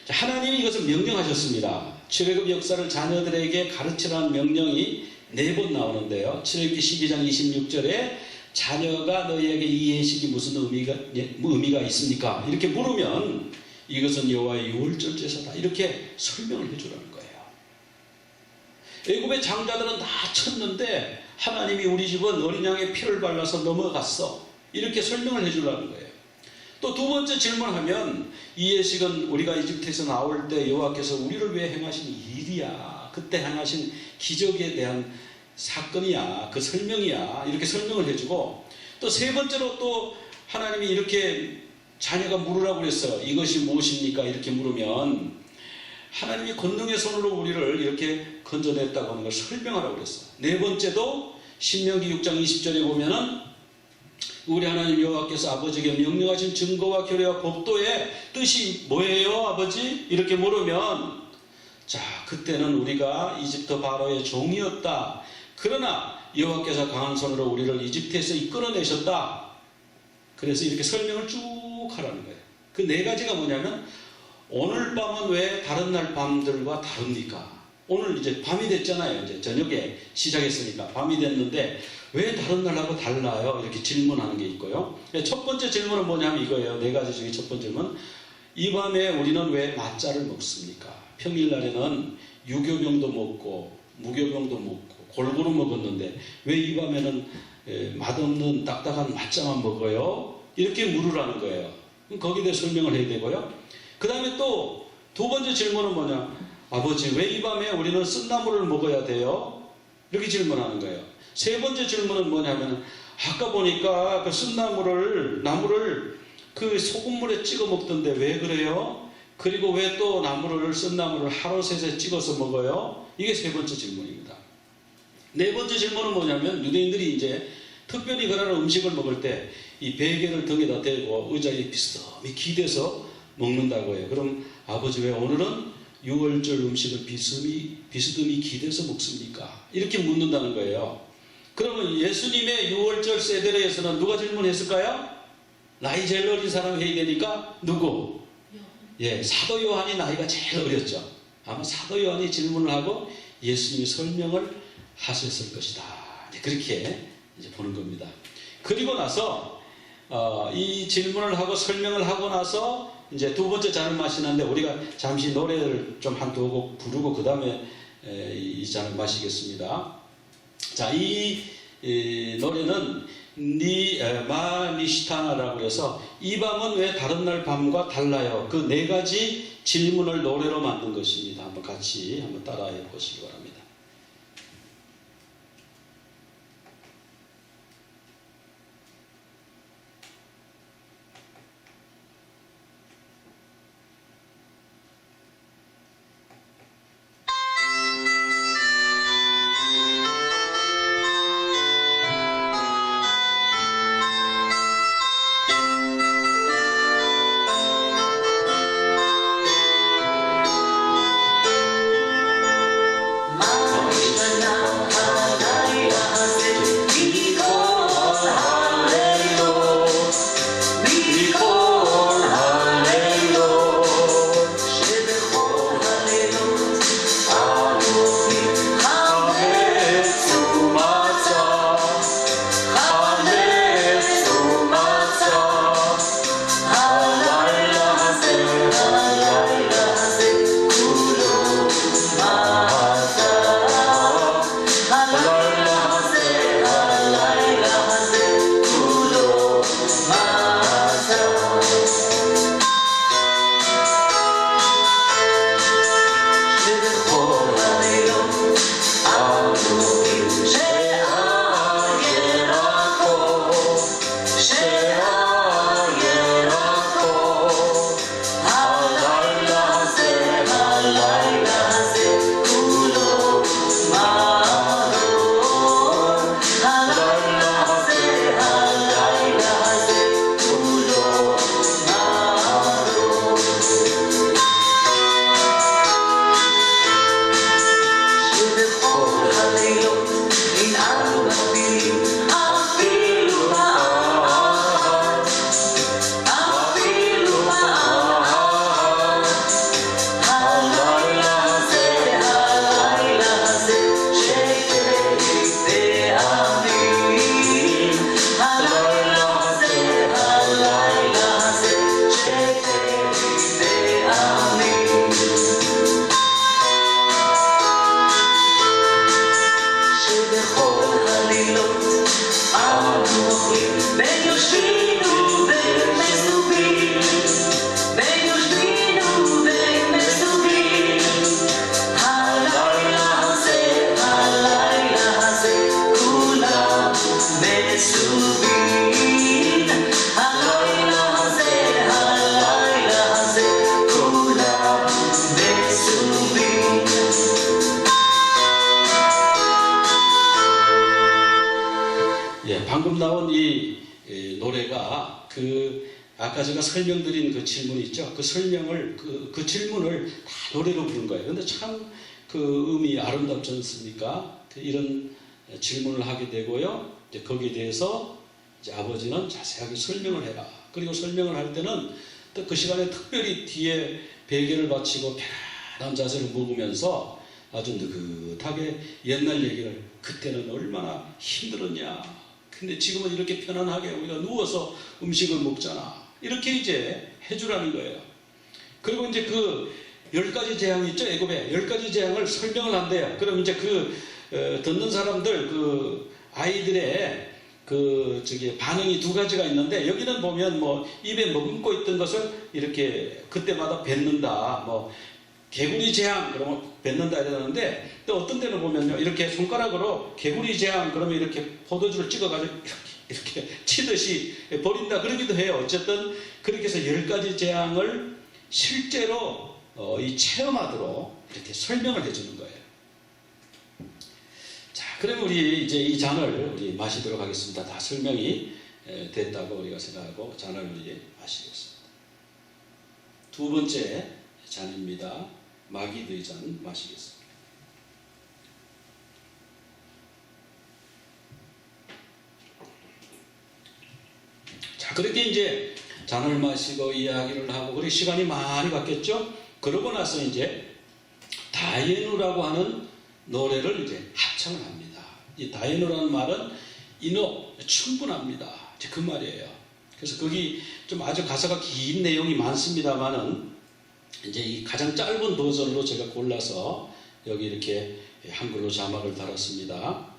Speaker 1: 하나님이 이것을 명령하셨습니다. 출애굽 역사를 자녀들에게 가르치라는 명령이 4번 나오는데요. 출애굽기 12장 26절에 자녀가 너희에게 이 예식이 무슨 의미가 있습니까? 이렇게 물으면 이것은 여호와의 유월절 제사다, 이렇게 설명을 해주라는 거예요. 애굽의 장자들은 다 쳤는데 하나님이 우리 집은 어린 양의 피를 발라서 넘어갔어, 이렇게 설명을 해주라는 거예요. 또 두 번째 질문하면 이 예식은 우리가 이집트에서 나올 때 여호와께서 우리를 위해 행하신 일이야, 그때 행하신 기적에 대한 사건이야, 그 설명이야, 이렇게 설명을 해주고, 또 세 번째로 또 하나님이 이렇게 자녀가 물으라고 그랬어요. 이것이 무엇입니까? 이렇게 물으면 하나님이 권능의 손으로 우리를 이렇게 건져냈다고 하는 걸 설명하라고 그랬어요. 네 번째도 신명기 6장 20절에 보면은 우리 하나님 여호와께서 아버지에게 명령하신 증거와 규례와 법도의 뜻이 뭐예요, 아버지? 이렇게 물으면, 자, 그때는 우리가 이집트 바로의 종이었다. 그러나 여호와께서 강한 손으로 우리를 이집트에서 이끌어내셨다. 그래서 이렇게 설명을 쭉 하라는 거예요. 그 네 가지가 뭐냐면, 오늘 밤은 왜 다른 날 밤들과 다릅니까? 오늘 이제 밤이 됐잖아요. 이제 저녁에 시작했으니까 밤이 됐는데 왜 다른 날하고 달라요? 이렇게 질문하는 게 있고요. 첫 번째 질문은 뭐냐면 이거예요. 네 가지 중에 첫 번째 질문. 이 밤에 우리는 왜 맞자를 먹습니까? 평일날에는 유교병도 먹고 무교병도 먹고 골고루 먹었는데 왜 이 밤에는 맛없는 딱딱한 맞자만 먹어요? 이렇게 물으라는 거예요. 거기에 대해 설명을 해야 되고요. 그 다음에 또 두 번째 질문은 뭐냐? 아버지, 왜 이 밤에 우리는 쓴나물을 먹어야 돼요? 이렇게 질문하는 거예요. 세 번째 질문은 뭐냐면, 아까 보니까 그 나무를 그 소금물에 찍어 먹던데 왜 그래요? 그리고 왜 또 쓴나물을 하루 셋에 찍어서 먹어요? 이게 세 번째 질문입니다. 네 번째 질문은 뭐냐면, 유대인들이 이제 특별히 그날 음식을 먹을 때 이 베개를 등에다 대고 의자에 비스듬히 기대서 먹는다고 해요. 그럼 아버지, 왜 오늘은 유월절 음식을 비스듬히 기대서 먹습니까? 이렇게 묻는다는 거예요. 그러면 예수님의 유월절 세대에서는 누가 질문했을까요? 나이 제일 어린 사람이 해야 되니까 누구? 예, 사도 요한이 나이가 제일 어렸죠. 아마 사도 요한이 질문을 하고 예수님이 설명을 하셨을 것이다. 그렇게 이제 보는 겁니다. 그리고 나서 이 질문을 하고 설명을 하고 나서 이제 두 번째 잔을 마시는데, 우리가 잠시 노래를 좀 한 두 곡 부르고 그 다음에 이 잔을 마시겠습니다. 자, 이 노래는 마니시타나라고 해서 이 밤은 왜 다른 날 밤과 달라요? 그 네 가지 질문을 노래로 만든 것입니다. 한번 같이 따라해 보시기 바랍니다.
Speaker 2: 마
Speaker 1: 방금 나온 이 노래가 아까 제가 설명드린 그 질문 있죠? 그 설명을 그 질문을 다 노래로 부른 거예요. 근데 참 그 음이 아름답지 않습니까? 이런 질문을 하게 되고요. 이제 거기에 대해서 이제 아버지는 자세하게 설명을 해라. 그리고 설명을 할 때는 또 그 시간에 특별히 뒤에 베개를 받치고 편안한 자세를 묵으면서 아주 느긋하게 옛날 얘기를 그때는 얼마나 힘들었냐. 근데 지금은 이렇게 편안하게 우리가 누워서 음식을 먹잖아. 이렇게 이제 해주라는 거예요. 그리고 이제 그 10가지 재앙이 있죠. 애굽에 10가지 재앙을 설명을 한대요. 그럼 이제 듣는 사람들 아이들의 반응이 두 가지가 있는데, 여기는 보면 뭐 입에 머금고 있던 것을 이렇게 그때마다 뱉는다. 뭐 개구리 재앙 그러면 뱉는다 이러는데, 또 어떤 데는 보면요 이렇게 손가락으로 개구리 재앙 그러면 이렇게 포도주를 찍어가지고 이렇게 치듯이 버린다 그러기도 해요. 어쨌든 그렇게 해서 10가지 재앙을 실제로 이 체험하도록 이렇게 설명을 해주는 거예요. 자, 그럼 우리 이제 이 잔을 우리 마시도록 하겠습니다. 다 설명이 됐다고 우리가 생각하고 잔을 우리 마시겠습니다. 두 번째 잔입니다. 마기드의 잔 마시겠습니다. 자, 그렇게 이제 잔을 마시고 이야기를 하고 그렇게 시간이 많이 갔겠죠? 그러고 나서 이제 다예누라고 하는 노래를 이제 합창을 합니다. 이 다예누라는 말은 인호 충분합니다. 이제 그 말이에요. 그래서 거기 좀 아주 가사가 긴 내용이 많습니다만은 이제 이 가장 짧은 버전으로 제가 골라서 여기 이렇게 한글로 자막을 달았습니다.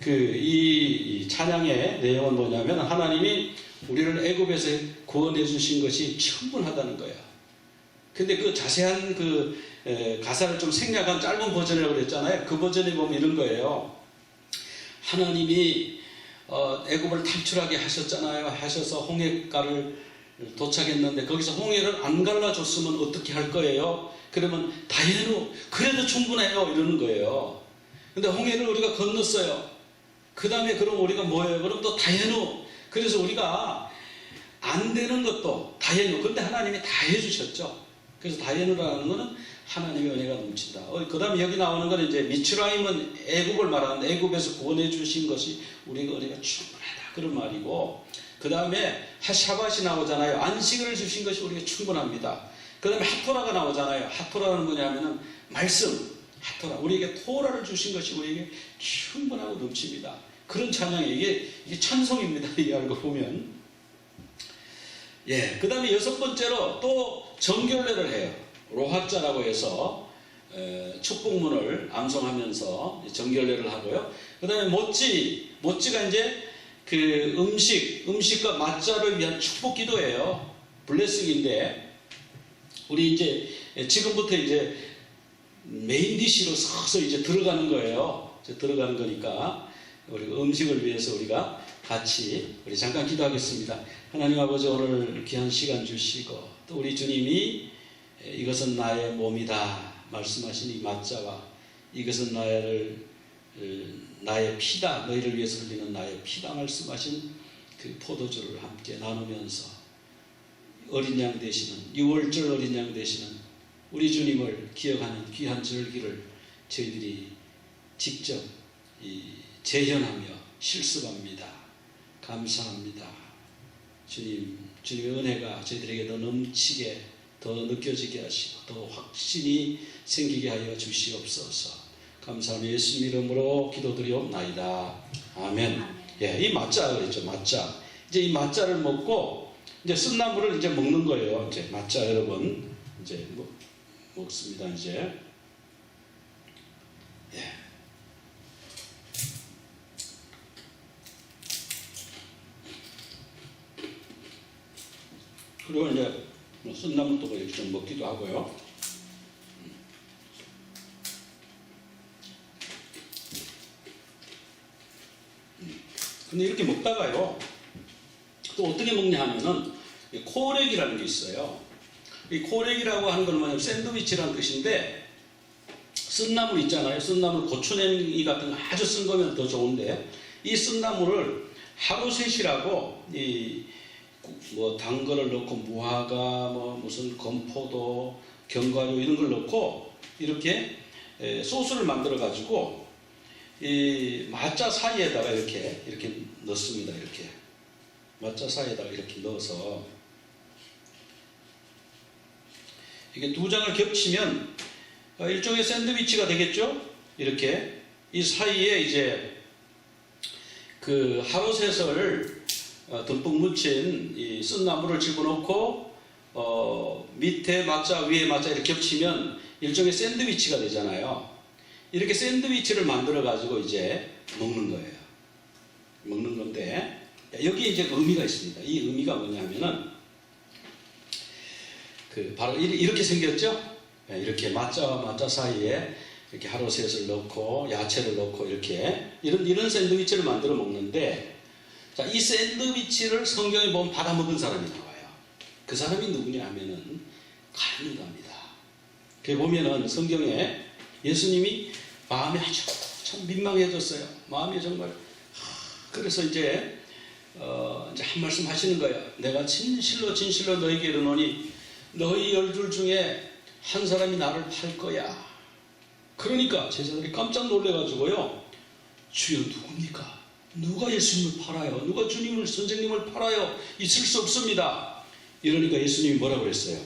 Speaker 1: 이 찬양의 내용은 뭐냐면 하나님이 우리를 애굽에서 구원해 주신 것이 충분하다는 거야. 근데 그 자세한 가사를 좀 생략한 짧은 버전이라고 그랬잖아요. 그 버전에 보면 이런 거예요. 하나님이 애굽을 탈출하게 하셨잖아요. 하셔서 홍해가를 도착했는데 거기서 홍해를 안 갈라줬으면 어떻게 할 거예요? 그러면 다예누 그래도 충분해요 이러는 거예요. 근데 홍해를 우리가 건넜어요. 그 다음에 그럼 우리가 뭐예요? 그럼 또 다예누. 그래서 우리가 안 되는 것도 다예누. 근데 하나님이 다 해주셨죠. 그래서 다예누라는 것은 하나님의 은혜가 넘친다. 그 다음에 여기 나오는 것은 이제 미츠라임은 애굽을 말하는데 애굽에서 구원해 주신 것이 우리가 은혜가 충분하다. 그런 말이고, 그 다음에 샤밧이 나오잖아요. 안식을 주신 것이 우리가 충분합니다. 그 다음에 하토라가 나오잖아요. 하토라는 뭐냐면은 말씀. 하토라. 우리에게 토라를 주신 것이 우리에게 충분하고 넘칩니다. 그런 찬양이 이게 찬송입니다. 이게 알고 보면. 예. 그 다음에 여섯 번째로 또 정결례를 해요. 로하자라고 해서 축복문을 암송하면서 정결례를 하고요. 그 다음에 모찌가 이제 그 음식과 맞자를 위한 축복 기도예요. 블레싱인데 우리 이제 지금부터 이제 메인 디시로 서서 이제 들어가는 거예요. 이제 들어가는 거니까 우리 음식을 위해서 우리가 같이 우리 잠깐 기도하겠습니다. 하나님 아버지, 오늘 귀한 시간 주시고 또 우리 주님이 이것은 나의 몸이다 말씀하신 이 맞자와 이것은 나의 피다, 너희를 위해서 흘리는 나의 피다 말씀하신 그 포도주를 함께 나누면서 어린 양 되시는, 유월절 어린 양 되시는 우리 주님을 기억하는 귀한 절기를 저희들이 직접 재현하며 실습합니다. 감사합니다. 주님, 주님의 은혜가 저희들에게 더 넘치게, 더 느껴지게 하시고 더 확신이 생기게 하여 주시옵소서. 감사하며 예수님 이름으로 기도드리옵나이다. 아멘. 예, 이 맞자 그랬죠. 맞자. 이제 이 맞자를 먹고 이제 쓴나물을 이제 먹는 거예요. 이제 맞자 여러분 이제 먹습니다. 이제 예. 그리고 이제 쓴나물도 이렇게 좀 먹기도 하고요. 근데 이렇게 먹다가요, 또 어떻게 먹냐 하면은 코렉이라는 게 있어요. 이 코렉이라고 하는 건 뭐냐면 샌드위치라는 뜻인데, 쓴나물 있잖아요. 쓴나물, 고추냉이 같은 거 아주 쓴 거면 더 좋은데, 이 쓴나물을 하루 셋이라고 뭐 단 거를 넣고 무화과, 뭐 무슨 건포도, 견과류 이런 걸 넣고 이렇게 소스를 만들어 가지고 이 맞자 사이에다가 이렇게 넣습니다. 이렇게 맞자 사이에다가 이렇게 넣어서 이게 두 장을 겹치면 일종의 샌드위치가 되겠죠. 이렇게 이 사이에 이제 그 하루셋을 듬뿍 묻힌 이 쓴나물을 집어넣고 밑에 맞자 위에 맞자 이렇게 겹치면 일종의 샌드위치가 되잖아요. 이렇게 샌드위치를 만들어 가지고 이제 먹는 거예요. 먹는 건데 여기에 이제 의미가 있습니다. 이 의미가 뭐냐면은 바로 이렇게 생겼죠. 이렇게 맞자와 맞자 사이에 이렇게 하루셋을 넣고 야채를 넣고 이렇게 이런 샌드위치를 만들어 먹는데, 자, 이 샌드위치를 성경에 보면 받아먹은 사람이 나와요. 그 사람이 누구냐 하면은 가룟 유다입니다. 그 보면은 성경에 예수님이 마음이 아주 참 민망해졌어요. 마음이 정말 그래서 이제 한 말씀 하시는 거예요. 내가 진실로 너에게 이르노니 너희 12 중에 한 사람이 나를 팔 거야. 그러니까 제자들이 깜짝 놀래가지고요, 주여 누굽니까? 누가 예수님을 팔아요? 누가 주님을, 선생님을 팔아요? 있을 수 없습니다. 이러니까 예수님이 뭐라고 그랬어요?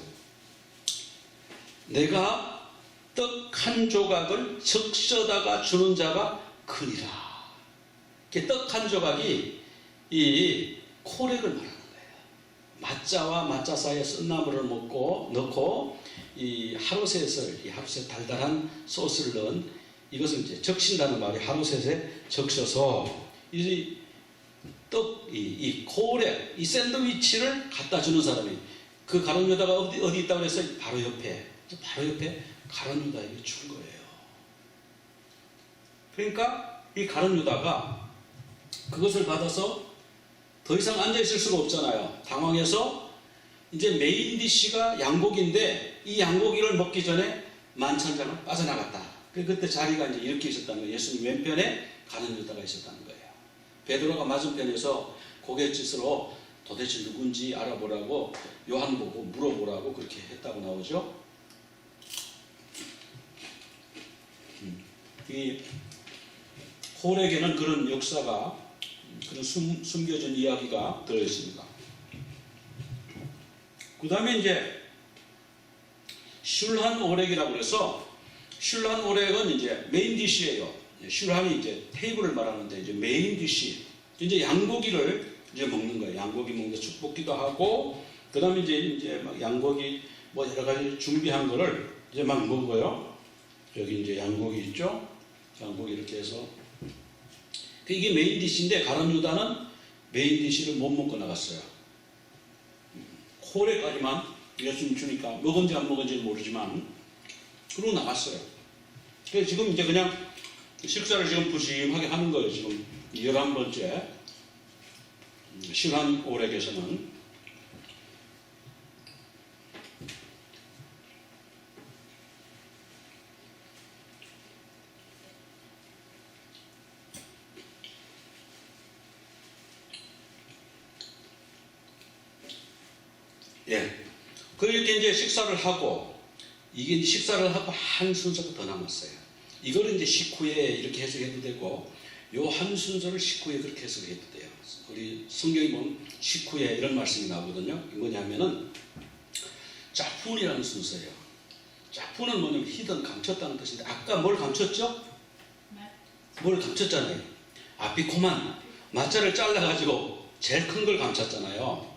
Speaker 1: 내가 떡 한 조각을 적셔다가 주는 자가 크리라. 떡 한 조각이 이 코렉을 말하는 거예요. 맞자와 맞자 사이에 쓴나물을 넣고 이 하루셋을, 이 하루셋 달달한 소스를 넣은 이것은 이제 적신다는 말이 하루셋에 적셔서 이 코렉, 이 샌드위치를 갖다 주는 사람이, 그 가룟 유다가 어디 있다고 그랬어요? 바로 옆에 가룟 유다에게 준 거예요. 그러니까 이 가룟 유다가 그것을 받아서 더 이상 앉아 있을 수가 없잖아요. 당황해서 이제 메인 디시가 양고기인데 이 양고기를 먹기 전에 만찬장을 빠져나갔다. 그때 자리가 이제 이렇게 있었다는 거예요. 예수님 왼편에 가룟 유다가 있었다는 거예요. 베드로가 맞은편에서 고갯짓으로 도대체 누군지 알아보라고 요한 보고 물어보라고 그렇게 했다고 나오죠. 이 홀에게는 그런 역사가, 그런 숨겨진 이야기가 들어있습니다. 그 다음에 이제 슐한 오렉이라고 해서, 슐한 오렉은 이제 메인 디시예요. 슐한이 이제 테이블을 말하는데 이제 메인 디시, 이제 양고기를 이제 먹는 거예요. 양고기 먹는데 축복기도 하고, 그 다음에 이제 막 양고기 뭐 여러 가지 준비한 거를 이제 막 먹어요. 여기 이제 양고기 있죠. 양고기 이렇게 해서 이게 메인 디시인데 가룟 유다는 메인 디시를 못 먹고 나갔어요. 홀에까지만 예수님 주니까 먹은지 안 먹은지 모르지만 그러고 나갔어요. 그래서 지금 이제 그냥 식사를 지금 부심하게 하는 거예요. 지금 11번째 시간 오락에서는 그렇게 이제 식사를 하고, 이게 이제 식사를 하고 한 순서가 더 남았어요. 이거를 이제 식후에 이렇게 해석해도 되고, 요 한 순서를 식후에 그렇게 해석해도 돼요. 우리 성경에 보면 식후에 이런 말씀이 나오거든요. 뭐냐면은 짜푼이라는 순서예요. 짜푼은 뭐냐면 히든, 감췄다는 뜻인데, 아까 뭘 감췄죠? 뭘 감췄잖아요. 아피코만, 마자를 잘라가지고 제일 큰 걸 감췄잖아요.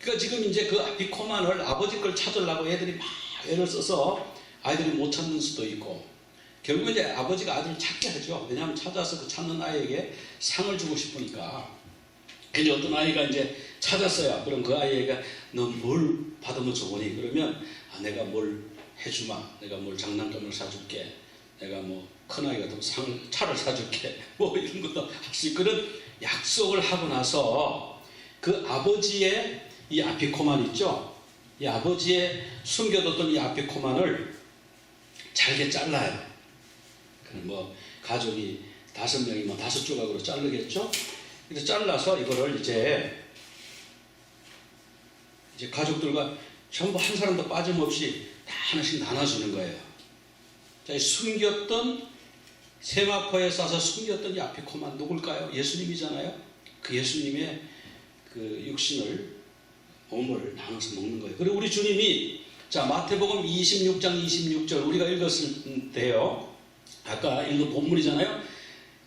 Speaker 1: 그러니까 지금 이제 그 아피코만을 아버지 걸 찾으려고 애들이 막 애를 써서 아이들이 못 찾는 수도 있고, 결국 이제 아버지가 아들을 찾게 하죠. 왜냐하면 찾아서 그 찾는 아이에게 상을 주고 싶으니까. 근데 어떤 아이가 이제 찾았어요. 그럼 그 아이가 너 뭘 받으면 좋으니? 그러면 내가 뭘 해주마. 내가 뭘 장난감을 사줄게. 내가 뭐 큰 아이가 더 차를 사줄게. 뭐 이런 것도 할 수 있고, 그런 약속을 하고 나서 그 아버지의 이 아피코만 있죠? 이 아버지의 숨겨뒀던 이 아피코만을 잘게 잘라요. 뭐 가족이 5명이면 5조각으로 자르겠죠? 그래서 잘라서 이거를 이제 가족들과 전부 한 사람도 빠짐없이 다 하나씩 나눠주는 거예요. 자, 숨겼던 세마포에 싸서 숨겼던 이 아피코만 누굴까요? 예수님이잖아요. 그 예수님의 그 육신을, 몸을 나눠서 먹는 거예요. 그리고 우리 주님이, 자, 마태복음 26장 26절 우리가 읽었을 때요. 아까 읽은 본문이잖아요.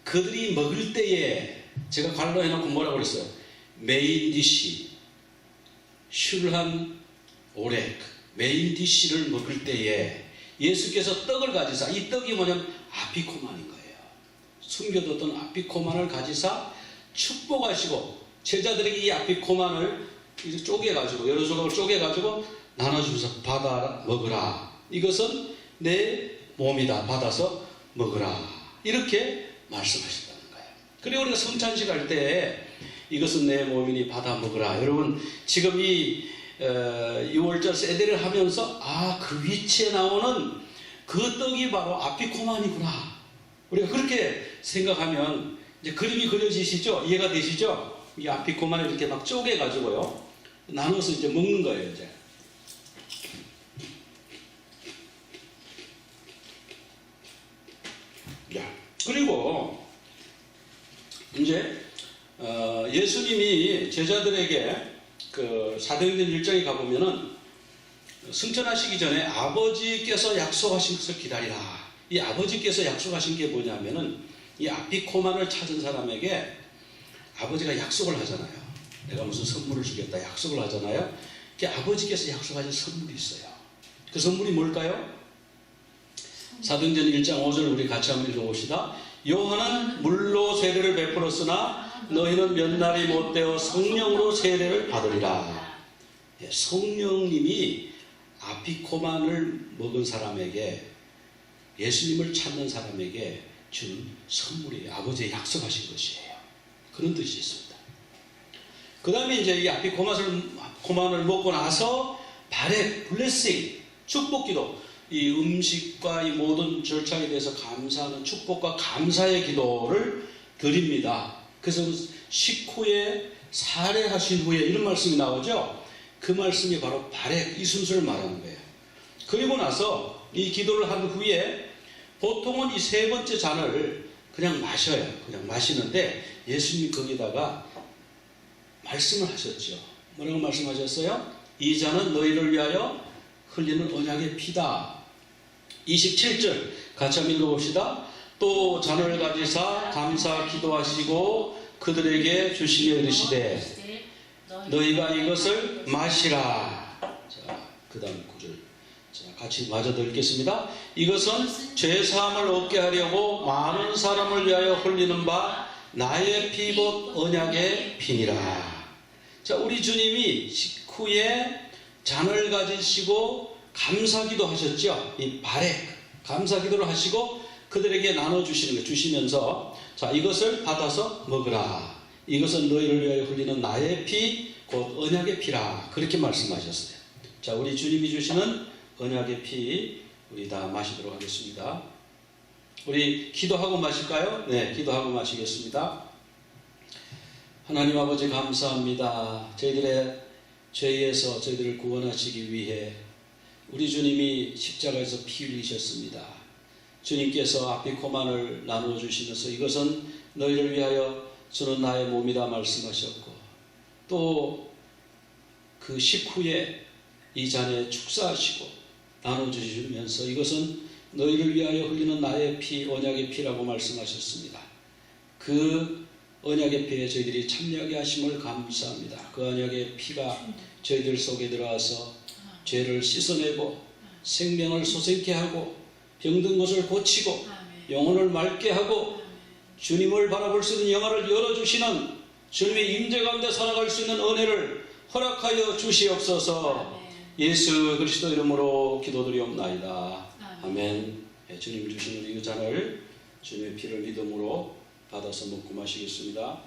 Speaker 1: 그들이 먹을 때에 제가 관로 해놓고 뭐라고 그랬어요? 메인 디시, 슐한 오렉, 메인 디시를 먹을 때에 예수께서 떡을 가지사, 이 떡이 뭐냐면 아피코만인 거예요. 숨겨뒀던 아피코만을 가지사 축복하시고 제자들에게 이 아피코만을 쪼개가지고, 여러 조각을 쪼개가지고 나눠주면서 받아 먹으라. 이것은 내 몸이다. 받아서 먹으라. 이렇게 말씀하셨다는 거예요. 그리고 우리가 성찬식 할 때 이것은 내 몸이니 받아 먹으라. 여러분, 지금 이 6월절 세대를 하면서 그 위치에 나오는 그 떡이 바로 아피코만이구나. 우리가 그렇게 생각하면 이제 그림이 그려지시죠? 이해가 되시죠? 이 아피코만을 이렇게 막 쪼개가지고요. 나눠서 이제 먹는 거예요, 이제. 그리고 이제 예수님이 제자들에게 그 사도행전 1장에 가보면은 승천하시기 전에 아버지께서 약속하신 것을 기다리라. 이 아버지께서 약속하신 게 뭐냐면은 이 아피코만을 찾은 사람에게 아버지가 약속을 하잖아요. 내가 무슨 선물을 주겠다 약속을 하잖아요. 그 아버지께서 약속하신 선물이 있어요. 그 선물이 뭘까요? 사도행전 1장 5절 우리 같이 한번 읽어봅시다. 요한은 물로 세례를 베풀었으나 너희는 몇 날이 못되어 성령으로 세례를 받으리라. 성령님이 아피코만을 먹은 사람에게, 예수님을 찾는 사람에게 준 선물이에요. 아버지의 약속하신 것이에요. 그런 뜻이 있습니다. 그 다음에 이제 이 아피코만을 먹고 나서 발의 블레싱, 축복기도, 이 음식과 이 모든 절차에 대해서 감사하는 축복과 감사의 기도를 드립니다. 그래서 식후에 살해하신 후에 이런 말씀이 나오죠. 그 말씀이 바로 발의 이 순서를 말하는 거예요. 그리고 나서 이 기도를 한 후에 보통은 이 3번째 잔을 그냥 마셔요. 그냥 마시는데 예수님이 거기다가 말씀을 하셨죠. 뭐라고 말씀하셨어요? 이 잔은 너희를 위하여 흘리는 언약의 피다. 27절 같이 한번 읽어봅시다. 또 잔을 가지사 감사 기도하시고 그들에게 주시며 이르시되 너희가 이것을 마시라. 자, 그 다음 9절 같이 마저 읽겠습니다. 이것은 죄사함을 얻게 하려고 많은 사람을 위하여 흘리는 바 나의 피봇 언약의 피니라. 자, 우리 주님이 식후에 잔을 가지시고 감사기도 하셨죠. 이 발에 감사기도를 하시고 그들에게 나눠주시는 거 주시면서 자 이것을 받아서 먹으라. 이것은 너희를 위하여 흘리는 나의 피 곧 언약의 피라. 그렇게 말씀하셨어요. 자 우리 주님이 주시는 언약의 피 우리 다 마시도록 하겠습니다. 우리 기도하고 마실까요? 네, 기도하고 마시겠습니다. 하나님 아버지 감사합니다. 저희들의 죄에서 저희들을 구원하시기 위해 우리 주님이 십자가에서 피 흘리셨습니다. 주님께서 아피코만을 나누어 주시면서 이것은 너희를 위하여 주는 나의 몸이다 말씀하셨고 또 그 식후에 이 잔에 축사하시고 나누어 주시면서 이것은 너희를 위하여 흘리는 나의 피 언약의 피라고 말씀하셨습니다. 그 언약의 피에 저희들이 참여하게 하심을 감사합니다. 그 언약의 피가 저희들 속에 들어와서 죄를 씻어내고 생명을 솟게 하고 병든 것을 고치고 영혼을 맑게 하고 주님을 바라볼 수 있는 영화를 열어주시는 주님의 임재 가운데 살아갈 수 있는 은혜를 허락하여 주시옵소서. 예수 그리스도 이름으로 기도드리옵나이다. 아멘. 주님 주시는 이 잔을 주님의 피를 믿음으로 받아서 먹고 마시겠습니다.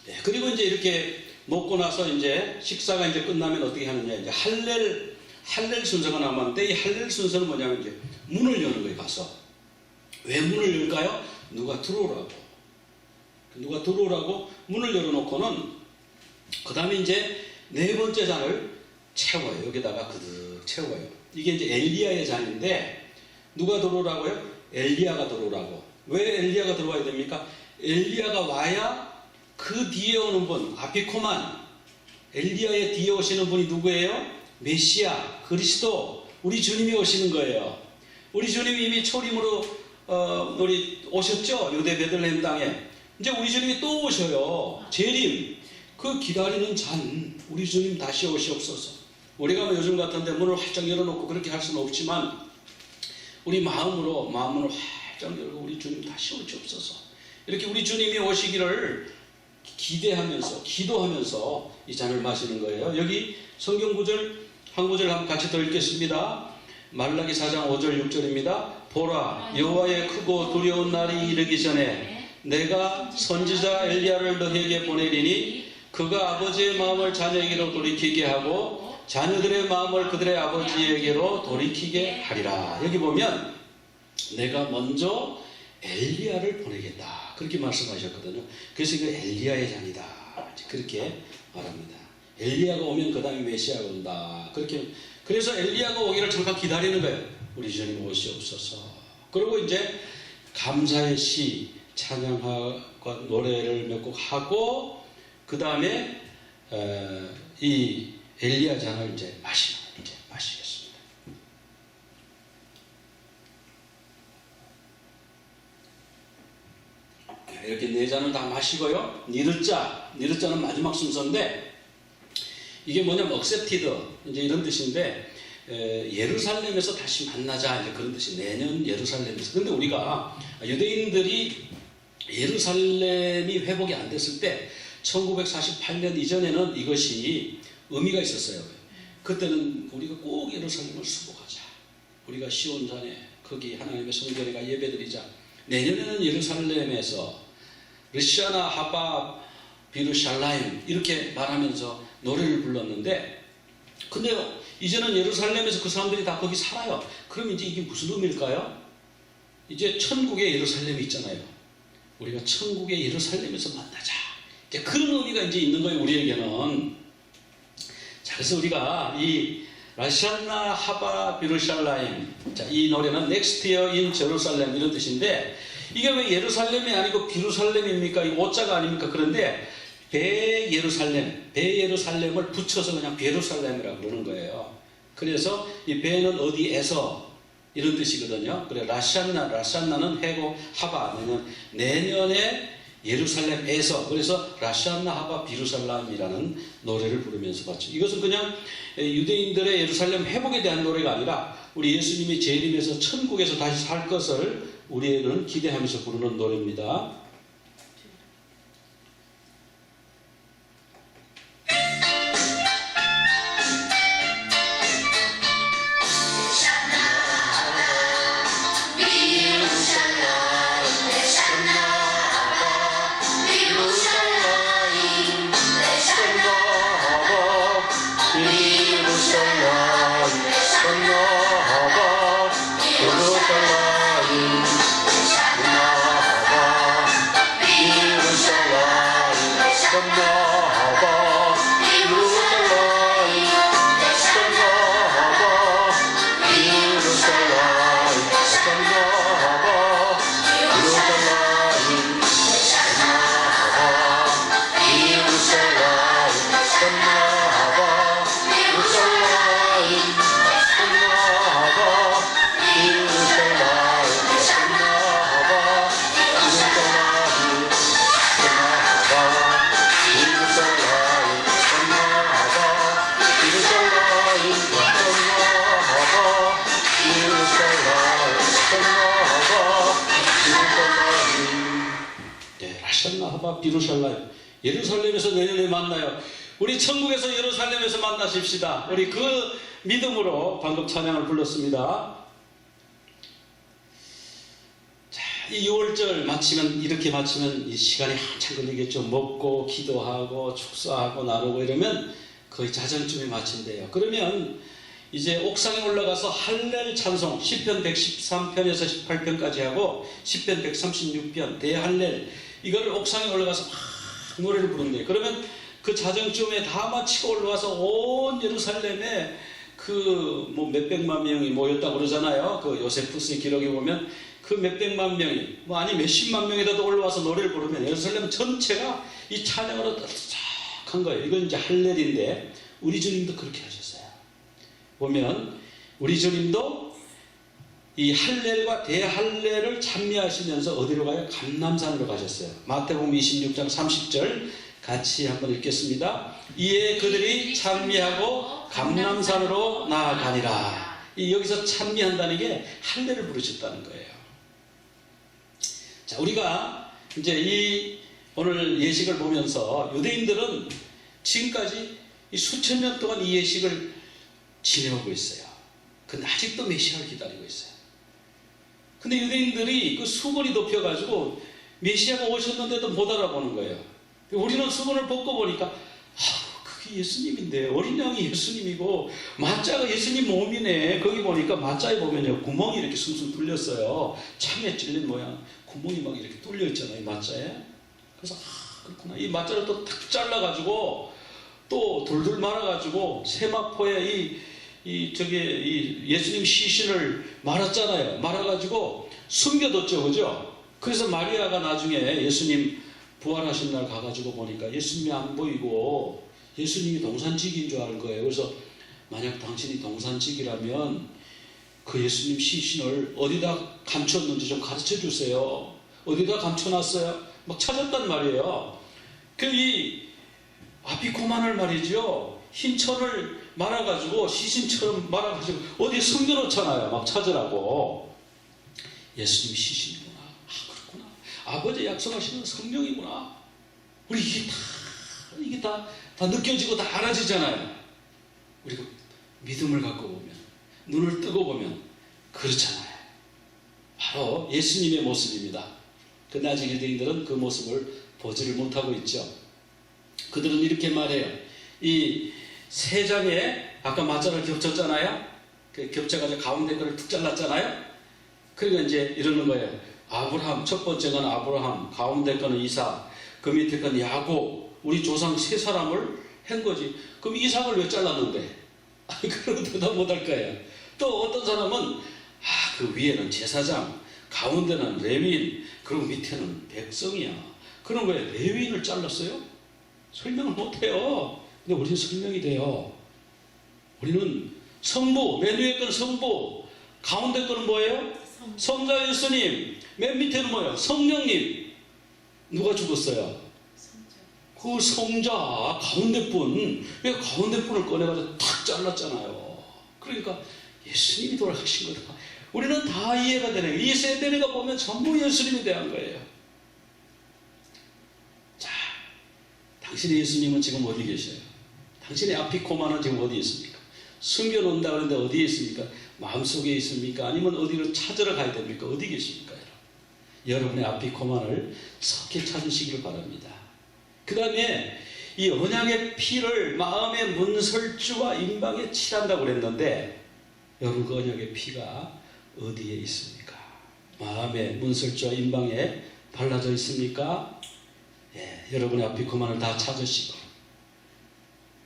Speaker 1: 네, 그리고 이제 이렇게 먹고 나서 이제 식사가 이제 끝나면 어떻게 하느냐 이제 할렐 순서가 남았는데 이 할렐 순서는 뭐냐면 이제 문을 여는 거예요. 가서 왜 문을 열까요? 누가 들어오라고 문을 열어놓고는 그 다음에 이제 네 번째 잔을 채워요. 여기다가 그득 채워요. 이게 이제 엘리야의 잔인데 누가 들어오라고요? 엘리야가 들어오라고. 왜 엘리야가 들어와야 됩니까? 엘리야가 와야 그 뒤에 오는 분 아피코만 엘리야의 뒤에 오시는 분이 누구예요? 메시아 그리스도 우리 주님이 오시는 거예요. 우리 주님이 이미 초림으로 우리 오셨죠? 유대 베들레헴 땅에. 이제 우리 주님이 또 오셔요. 재림. 그 기다리는 잔 우리 주님 다시 오시옵소서. 우리가 뭐 요즘 같은데 문을 활짝 열어놓고 그렇게 할 수는 없지만 우리 마음으로 마음을 활짝 열고 우리 주님 다시 오시옵소서. 이렇게 우리 주님이 오시기를 기대하면서 기도하면서 이 잔을 마시는 거예요. 여기 성경 구절 한 구절 한번 같이 더 읽겠습니다. 말라기 4장 5절 6절입니다. 보라 여호와의 크고 두려운 날이 이르기 전에 내가 선지자 엘리야를 너희에게 보내리니 그가 아버지의 마음을 자녀에게로 돌이키게 하고 자녀들의 마음을 그들의 아버지에게로 돌이키게 하리라. 여기 보면 내가 먼저 엘리야를 보내겠다 그렇게 말씀하셨거든요. 그래서 이거 엘리야의 잔이다 그렇게 말합니다. 엘리야가 오면 그 다음에 메시아가 온다 그렇게. 그래서 엘리야가 오기를 잠깐 기다리는 거예요. 우리 주님 오시옵소서. 그리고 이제 감사의 시 찬양과 노래를 몇 곡 하고 그 다음에 이 엘리야 잔을 이제 마시겠습니다. 이렇게 네 잔을 다 마시고요. 니르자는 마지막 순서인데 이게 뭐냐면 억셉티드 이제 이런 뜻인데 예루살렘에서 다시 만나자 이제 그런 뜻이 내년 예루살렘에서. 근데 우리가 유대인들이 예루살렘이 회복이 안 됐을 때 1948년 이전에는 이것이 의미가 있었어요. 그때는 우리가 꼭 예루살렘을 수복하자. 우리가 시온산에 거기 하나님의 성전에가 예배드리자. 내년에는 예루살렘에서 르시아나 하바 비루샬라임 이렇게 말하면서 노래를 불렀는데 근데요 이제는 예루살렘에서 그 사람들이 다 거기 살아요. 그럼 이제 이게 무슨 의미일까요? 이제 천국의 예루살렘이 있잖아요. 우리가 천국의 예루살렘에서 만나자. 이제 그런 의미가 이제 있는 거예요 우리에게는. 자, 그래서 우리가 이 라샤나 하바 비루샬라임 자, 이 노래는 Next Year in Jerusalem 이런 뜻인데 이게 왜 예루살렘이 아니고 비루살렘입니까? 이 오자가 아닙니까? 그런데 배 예루살렘을 붙여서 그냥 베루살렘이라고 그러는 거예요. 그래서 이 배는 어디에서 이런 뜻이거든요. 그래 라샤나는 해고 하바는 내년에 예루살렘에서. 그래서 라샤나 하바 비루살람이라는 노래를 부르면서 봤죠. 이것은 그냥 유대인들의 예루살렘 회복에 대한 노래가 아니라 우리 예수님이 재림해서 천국에서 다시 살 것을 우리는 기대하면서 부르는 노래입니다. 라샬라하바 비루샬라임. 예루살렘에서 내년에 만나요. 우리 천국에서 예루살렘에서 만나십시다. 우리 그 믿음으로 방금 찬양을 불렀습니다. 자, 이 6월절 마치면, 이렇게 마치면 이 시간이 한참 걸리겠죠. 먹고 기도하고 축사하고 나누고 이러면 거의 자정쯤에 마친대요. 그러면 이제 옥상에 올라가서 할렐 찬송 시편 113편에서 18편까지 하고 시편 136편 대할렐 이거를 옥상에 올라가서 막 노래를 부른대요. 그러면 그 자정쯤에 다 마치고 올라와서 온 예루살렘에 그 뭐 몇백만 명이 모였다고 그러잖아요. 그 요세푸스의 기록에 보면 그 몇백만 명이 뭐 아니 몇십만 명이라도 올라와서 노래를 부르면 예루살렘 전체가 이 찬양으로 따뜻한 거예요. 이건 이제 할렐인데 우리 주님도 그렇게 하셨어요. 보면 우리 주님도 이 할렐과 대할렐을 찬미하시면서 어디로 가요? 감람산으로 가셨어요. 마태복음 26장 30절 같이 한번 읽겠습니다. 이에 그들이 찬미하고 감람산으로 나아가니라. 여기서 찬미한다는 게 할렐을 부르셨다는 거예요. 자, 우리가 이제 이 오늘 예식을 보면서 유대인들은 지금까지 이 수천 년 동안 이 예식을 지내오고 있어요. 근데 아직도 메시아를 기다리고 있어요. 근데 유대인들이 그 수건이 덮여가지고 메시아가 오셨는데도 못 알아보는 거예요. 우리는 수건을 벗고 보니까 그게 예수님인데 어린 양이 예수님이고 마자가 예수님 몸이네. 거기 보니까 마자에 보면요 구멍이 이렇게 숭숭 뚫렸어요. 참에 찔린 모양 구멍이 막 이렇게 뚫려 있잖아요, 이 마자에. 그래서 그렇구나. 이 마자를 또 탁 잘라가지고 또 돌돌 말아가지고 세마포에 이 예수님 시신을 말았잖아요. 말아가지고 숨겨뒀죠, 그죠? 그래서 마리아가 나중에 예수님 부활하신 날 가가지고 보니까 예수님이 안 보이고 예수님이 동산직인 줄 아는 거예요. 그래서 만약 당신이 동산직이라면 그 예수님 시신을 어디다 감췄는지 좀 가르쳐 주세요. 어디다 감춰놨어요? 막 찾았단 말이에요. 이 아피코만을 말이죠. 흰 천을 말아가지고 시신처럼 말아가지고 어디에 숨겨놓잖아요. 막 찾으라고. 예수님 시신이구나. 그렇구나. 아버지 약속하시는 성령이구나. 우리 이게 다 느껴지고 다 알아지잖아요. 우리가 믿음을 갖고 보면, 눈을 뜨고 보면 그렇잖아요. 바로 예수님의 모습입니다. 근데 아직 유대인들은 그 모습을 보지를 못하고 있죠. 그들은 이렇게 말해요. 이 세 장에 아까 맞자를 겹쳤잖아요. 그 겹쳐가지고 가운데 거를 툭 잘랐잖아요. 그러니까 이제 이러는 거예요. 아브라함, 첫 번째 건 아브라함, 가운데 거는 이삭, 그 밑에 건 야곱. 우리 조상 세 사람을 한 거지. 그럼 이삭을 왜 잘랐는데? 그런 거 대답 못할 거예요. 또 어떤 사람은 그 위에는 제사장, 가운데는 레위인, 그리고 밑에는 백성이야. 그런 거에 레위인을 잘랐어요? 설명을 못해요. 근데 우리는 설명이 돼요. 우리는 성부, 맨 위에 건 성부, 가운데 거는 뭐예요? 성자 예수님, 맨 밑에는 뭐예요? 성령님. 누가 죽었어요? 그 성자 가운데 분. 왜 가운데 분을 꺼내가지고 탁 잘랐잖아요. 그러니까 예수님이 돌아가신 거다. 우리는 다 이해가 되네요. 이 세대가 보면 전부 예수님에 대한 거예요. 자, 당신의 예수님은 지금 어디 계셔요? 당신의 아피코마는 지금 어디 있습니까? 숨겨놓는다 그러는데 어디에 있습니까? 마음속에 있습니까? 아니면 어디로 찾으러 가야 됩니까? 어디 계십니까? 여러분의 아피코만을 속히 찾으시길 바랍니다. 그 다음에 이 언약의 피를 마음의 문설주와 임방에 칠한다고 그랬는데 여러분 그 언약의 피가 어디에 있습니까? 마음의 문설주와 임방에 발라져 있습니까? 예, 여러분의 아피코만을 다 찾으시고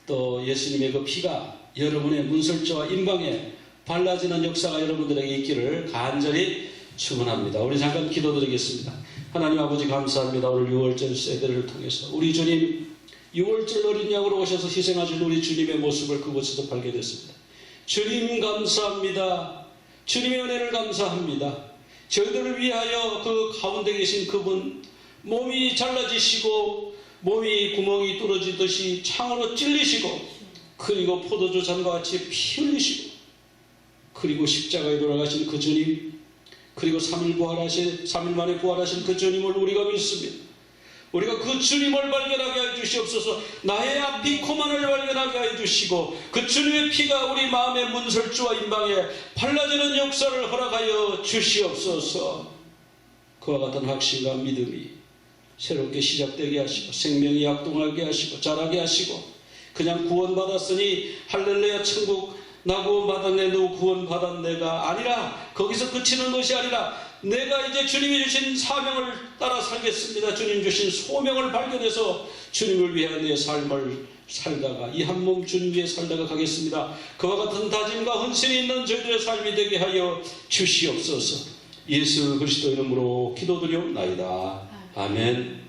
Speaker 1: 또 예수님의 그 피가 여러분의 문설주와 임방에 발라지는 역사가 여러분들에게 있기를 간절히 축원합니다. 우리 잠깐 기도드리겠습니다. 하나님 아버지 감사합니다. 오늘 6월절 세대를 통해서 우리 주님 6월절 어린 양으로 오셔서 희생하신 우리 주님의 모습을 그곳에서 발견했습니다. 주님 감사합니다. 주님의 은혜를 감사합니다. 저희들을 위하여 그 가운데 계신 그분 몸이 잘라지시고 몸이 구멍이 뚫어지듯이 창으로 찔리시고 그리고 포도주 잔과 같이 피 흘리시고 그리고 십자가에 돌아가신 그 주님 그리고 3일 만에 부활하신 그 주님을 우리가 믿습니다. 우리가 그 주님을 발견하게 해주시옵소서. 나의 아피코만을 발견하게 해주시고 그 주님의 피가 우리 마음의 문설주와 임방에 발라지는 역사를 허락하여 주시옵소서. 그와 같은 확신과 믿음이 새롭게 시작되게 하시고 생명이 약동하게 하시고 자라게 하시고 그냥 구원받았으니 할렐루야 천국 나 구원받았네 너 구원받았네가 아니라 거기서 그치는 것이 아니라 내가 이제 주님이 주신 사명을 따라 살겠습니다. 주님 주신 소명을 발견해서 주님을 위한 내 삶을 살다가 이 한 몸 주님 위해 살다가 가겠습니다. 그와 같은 다짐과 헌신이 있는 저희들의 삶이 되게 하여 주시옵소서. 예수 그리스도 이름으로 기도드리옵나이다. 아멘.